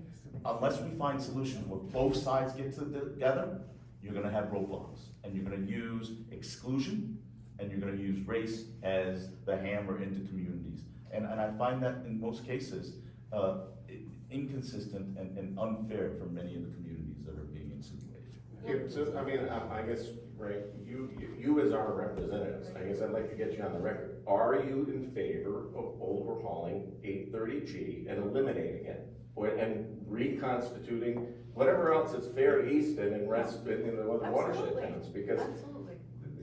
unless we find solutions where both sides get together, you're gonna have roadblocks, and you're gonna use exclusion, and you're gonna use race as the hammer into communities. And I find that in most cases, inconsistent and unfair for many of the communities that are being insinuated. Yeah, so, I mean, I guess, right, you as our representatives, I guess I'd like to get you on the record. Are you in favor of overhauling 830G and eliminating it, and reconstituting whatever else is fair to Easton and rest in the other watershed towns? Because,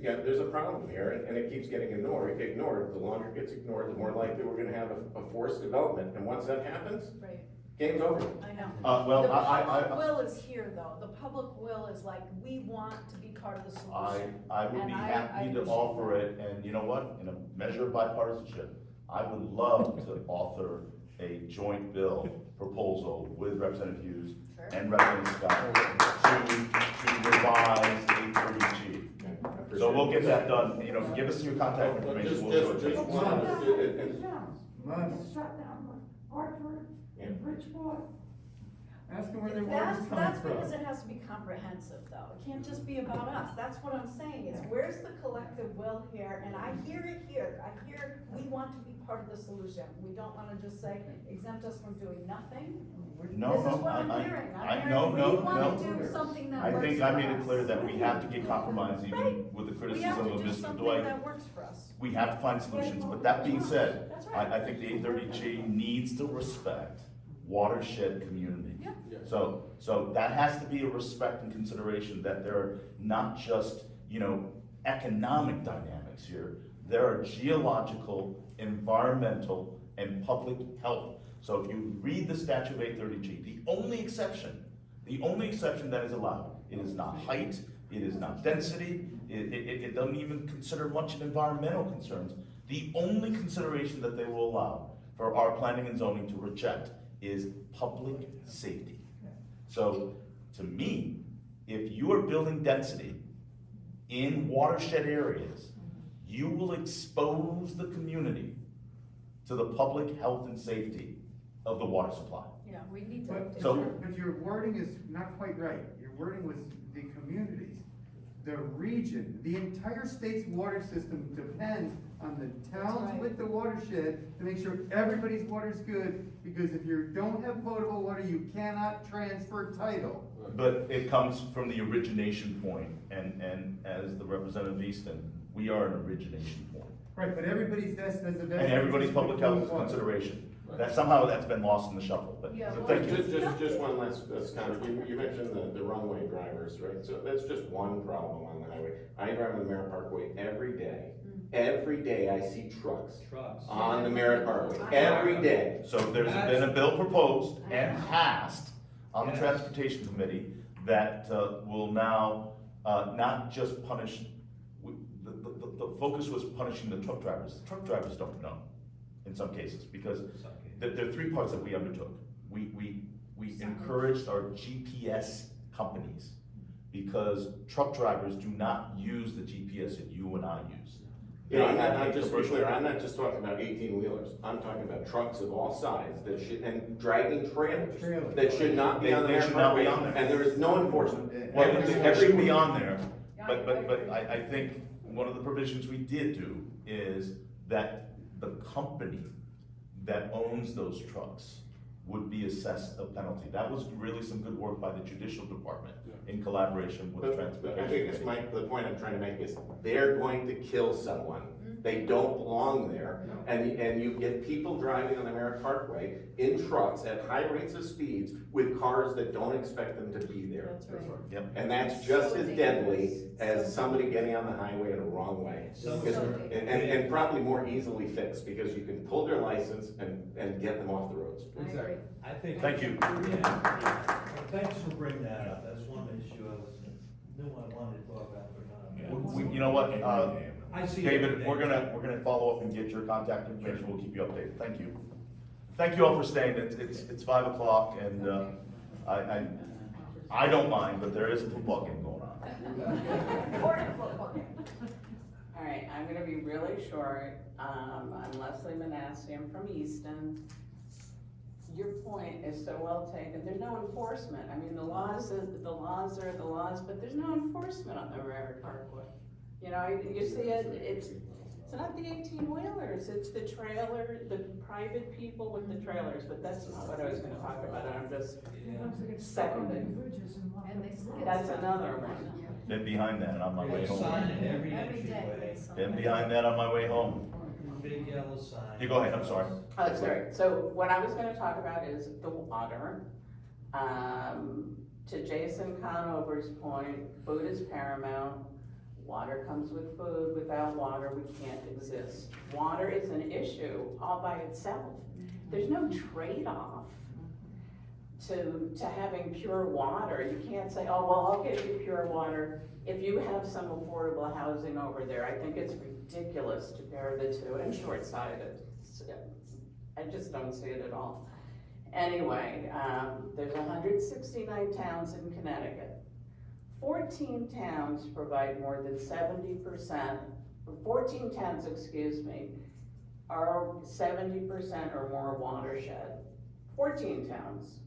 yeah, there's a problem here, and it keeps getting ignored. The longer it gets ignored, the more likely we're gonna have a forced development, and once that happens, Right. game's over. I know. Well, The public will is here, though. The public will is like, we want to be part of the solution. I would be And I happy to appreciate offer it, and you know what, in a measure of bipartisanship, I would love to author a joint bill proposal with Representative Hughes and Representative Scott to revise 830G. So we'll get that done, you know, give us your contact information. We'll do it. Just one. Months. Shut down Hartford and Bridgeport. Ask them where their water's coming That's because from. it has to be comprehensive, though. It can't just be about us. That's what I'm saying, is where's the collective will here? And I hear it here. I hear we want to be part of the solution. We don't want to just say, exempt us from doing nothing. No, This is what I'm hearing. I'm hearing we want to do something that works for us. I think I made it clear that we have to get compromised, even Right. with the We have criticism to of do Mr. something Dwight. that works for us. We have to find solutions, but that being said, That's right. I think the 830G needs to respect watershed communities. Yeah. So that has to be a respect and consideration that there are not just, you know, economic dynamics here. There are geological, environmental, and public health. So if you read the statute of 830G, the only exception that is allowed, it is not height, it is not density, it doesn't even consider much of environmental concerns. The only consideration that they will allow for our planning and zoning to reject is public safety. So, to me, if you are building density in watershed areas, you will expose the community to the public health and safety of the water supply. Yeah, we need to. But your wording is not quite right. Your wording was the communities, the region, the entire state's water system depends on the towns with the watershed to make sure everybody's water is good, because if you don't have potable water, you cannot transfer title. But it comes from the origination point, and as the representative of Easton, we are an origination point. Right, but everybody's vested as a vested. And everybody's public health is a consideration. That somehow that's been lost in the shuffle, but, Yeah, so well, thank you. Just one last comment. You mentioned the runway drivers, right? So that's just one problem on the highway. I drive on the Merritt Parkway every day. Every day I see trucks on the Merritt Parkway, every day. So there's been a bill proposed and passed on the Transportation Committee that will now not just punish, the focus was punishing the truck drivers. The truck drivers don't know in some cases, because there are three parts that we undertook. We encouraged our GPS companies, because truck drivers do not use the GPS that you and I use. You know, I'm just to be clear, I'm not just talking about 18-wheelers. I'm talking about trucks of all sizes that should, and dragging trailers that should not be on the Merritt Parkway, and there is no enforcement. Well, it should be on there, but I think one of the provisions we did do is that the company that owns those trucks would be assessed a penalty. That was really some good work by the judicial department in collaboration with transportation. I think it's the point I'm trying to make is, they're going to kill someone. They don't belong there. And you get people driving on the Merritt Parkway in trucks at high rates of speeds with cars that don't expect them to be there. That's right. Yep. And that's just as deadly as somebody getting on the highway in a wrong way. And probably more easily fixed, because you can pull their license and get them off the roads. Exactly. I think. Thank you. Yeah. Well, thanks for bringing that up. That's one issue I knew I wanted to talk about for time. You know what, I see David, it. we're gonna follow up and get your contact information, we'll keep you updated, thank you. Thank you all for staying, it's 5 o'clock, and, I don't mind, but there is a football game going on. All right, I'm gonna be really short. I'm Leslie Manassi, I'm from Easton. Your point is so well taken. There's no enforcement. I mean, the laws are the laws, but there's no enforcement on the Merritt Parkway. You know, you see it, it's not the 18-wheelers, it's the trailer, the private people with the trailers, but that's not what I was gonna talk about. I'm just seconding. That's another one. Been behind that on my way home. Sign in every Every day. entryway. Been behind that on my way home. Big yellow sign. You go ahead, I'm sorry. Oh, sorry. So what I was gonna talk about is the water. To Jason Conover's point, food is paramount. Water comes with food. Without water, we can't exist. Water is an issue all by itself. There's no trade-off to having pure water. You can't say, oh, well, I'll get you pure water if you have some affordable housing over there. I think it's ridiculous to pair the two and short-sighted. I just don't see it at all. Anyway, there's 169 towns in Connecticut. 14 towns provide more than 70%, 14 towns, excuse me, are 70% or more watershed. 14 towns.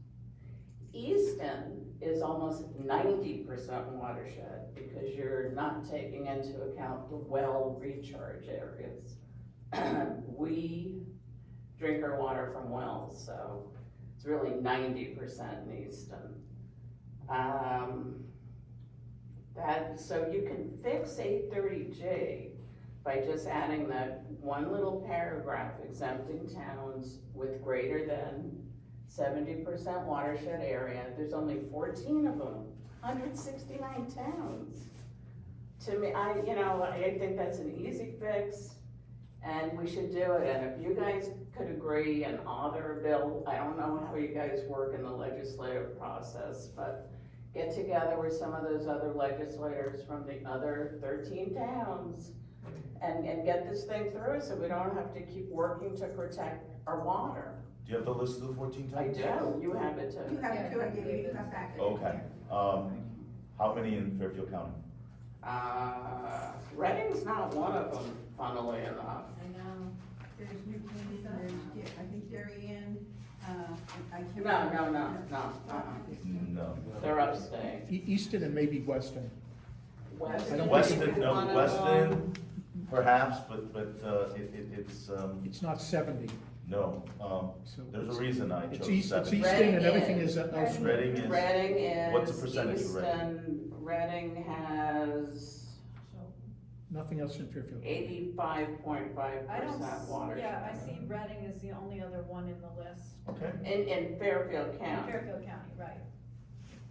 Easton is almost 90% watershed because you're not taking into account the well recharge areas. We drink our water from wells, so it's really 90% in Easton. So you can fix 830G by just adding that one little paragraph exempting towns with greater than 70% watershed area. There's only 14 of them, 169 towns. To me, I think that's an easy fix, and we should do it. And if you guys could agree and author a bill, I don't know how you guys work in the legislative process, but get together with some of those other legislators from the other 13 towns and get this thing through so we don't have to keep working to protect our water. Do you have the list of the 14 I towns? do, you have it too. You have to, I gave you that back. Okay, how many in Fairfield County? Reading's not one of them, funnily enough. I know. There's New Caney, there's, I think Darien, I can't. No. No. They're upstate. Easton and maybe Weston. Weston. Weston, perhaps, but it's, It's not 70. no, there's a reason I It's chose Easton 7. and everything is elsewhere. Reading is, what's the percentage of Reading? Easton, Reading has Nothing else in Fairfield. 85.5% watershed. Yeah, I see Reading is the only other one in the list. Okay. In Fairfield In County, Fairfield County, right.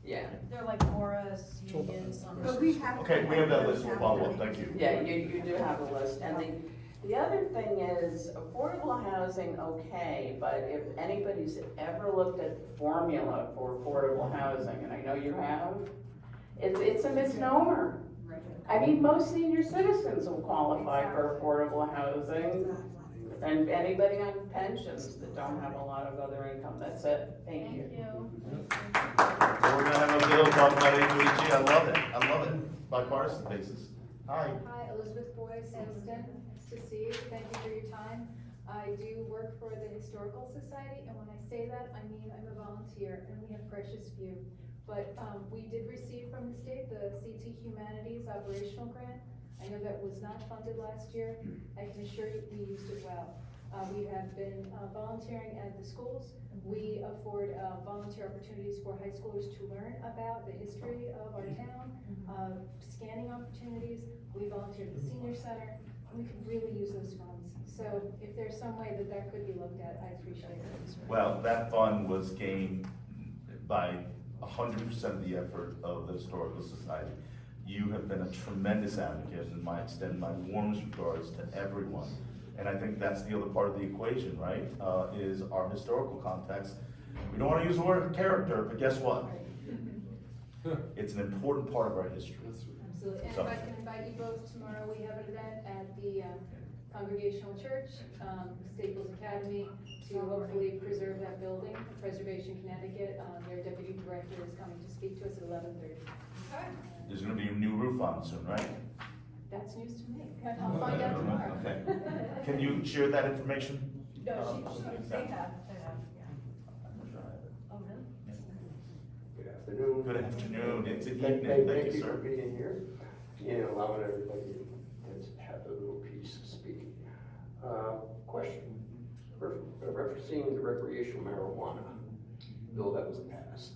yeah. They're like Morris, Union, some. But we have. Okay, we have that list, we'll follow up, thank you. Yeah, you do have a list, and the other thing is, affordable housing, okay, but if anybody's ever looked at the formula for affordable housing, and I know you have, it's a misnomer. I mean, most senior citizens will qualify for affordable housing, and anybody on pensions that don't have a lot of other income, that's it, thank you. So we're gonna have a bill talking about 830G, I love it, bipartisan basis. Hi. Hi, Elizabeth Boyce, Easton. Nice to see you. Thank you for your time. I do work for the Historical Society, and when I say that, I mean I'm a volunteer, and we have precious few. But we did receive from the state the CT Humanities Operational Grant. I know that was not funded last year. I can assure you we used it well. We have been volunteering at the schools. We afford volunteer opportunities for high schoolers to learn about the history of our town, scanning opportunities. We volunteer at the senior center. We could really use those funds. So if there's some way that that could be looked at, I appreciate it. Well, that fund was gained by 100% of the effort of the Historical Society. You have been a tremendous advocate, and I extend my warmest regards to everyone. And I think that's the other part of the equation, right? Is our historical context. We don't want to use the word character, but guess what? It's an important part of our history. Absolutely. And if I can invite you both tomorrow, we have an event at the Congregational Church, Staples Academy, to hopefully preserve that building. Preservation Connecticut, their deputy director is coming to speak to us at 11:30. There's going to be a new roof on soon, right? That's news to me. I'll find out tomorrow. Okay. Can you share that information? No, they have, yeah. Oh, really? Good afternoon. Good afternoon. It's an Thank evening. Thank you, you for sir. being here and allowing everybody to have a little piece of speaking. Question, referencing the recreational marijuana bill that was passed.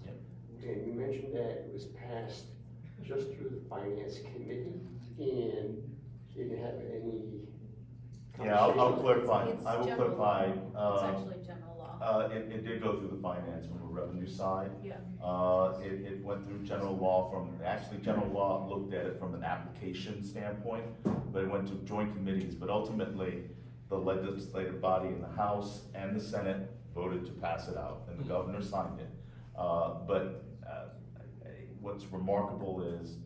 And you mentioned that it was passed just through the finance committee and didn't have any. Yeah, I'll clarify. It's I will general clarify. It's actually general law. It did go through the finance from a revenue side. Yeah. It went through general law actually general law looked at it from an application standpoint, but it went to joint committees. But ultimately, the legislative body in the House and the Senate voted to pass it out, and the governor signed it. But what's remarkable is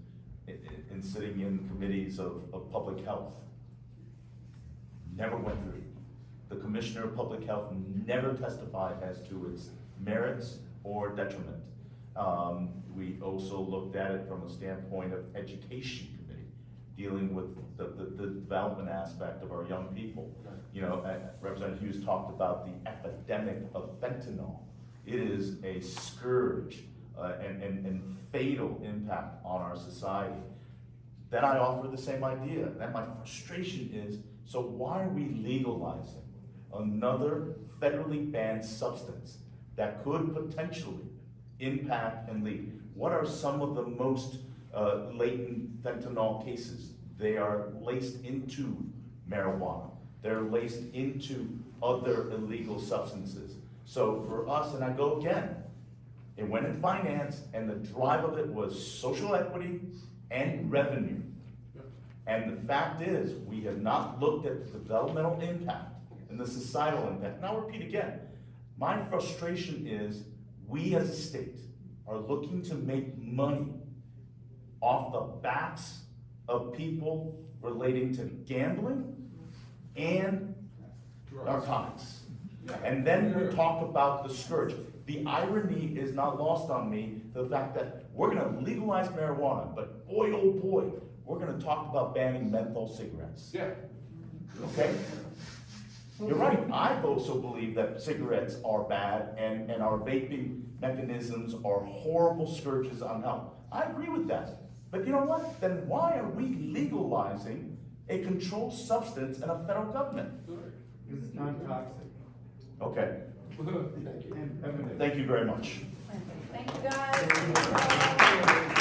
in sitting in committees of public health, never went through. The Commissioner of Public Health never testified as to its merits or detriment. We also looked at it from a standpoint of education committee, dealing with the development aspect of our young people. You know, Representative Hughes talked about the epidemic of fentanyl. It is a scourge and fatal impact on our society. Then I offer the same idea, and my frustration is, so why are we legalizing another federally banned substance that could potentially impact and lead? What are some of the most latent fentanyl cases? They are laced into marijuana. They're laced into other illegal substances. So for us, and I go again, it went in finance, and the drive of it was social equity and revenue. And the fact is, we have not looked at the developmental impact and the societal impact. And I'll repeat again, my frustration is we as a state are looking to make money off the backs of people relating to gambling and narcotics. And then we talk about the scourge. The irony is not lost on me, the fact that we're gonna legalize marijuana, but boy, oh boy, we're gonna talk about banning menthol cigarettes. Yeah. Okay? You're right, I also believe that cigarettes are bad and our vaping mechanisms are horrible scourges on health. I agree with that. But you know what? Then why are we legalizing a controlled substance in a federal government? Because it's non-toxic. Okay. Thank you. Thank you very much. Thank you, guys.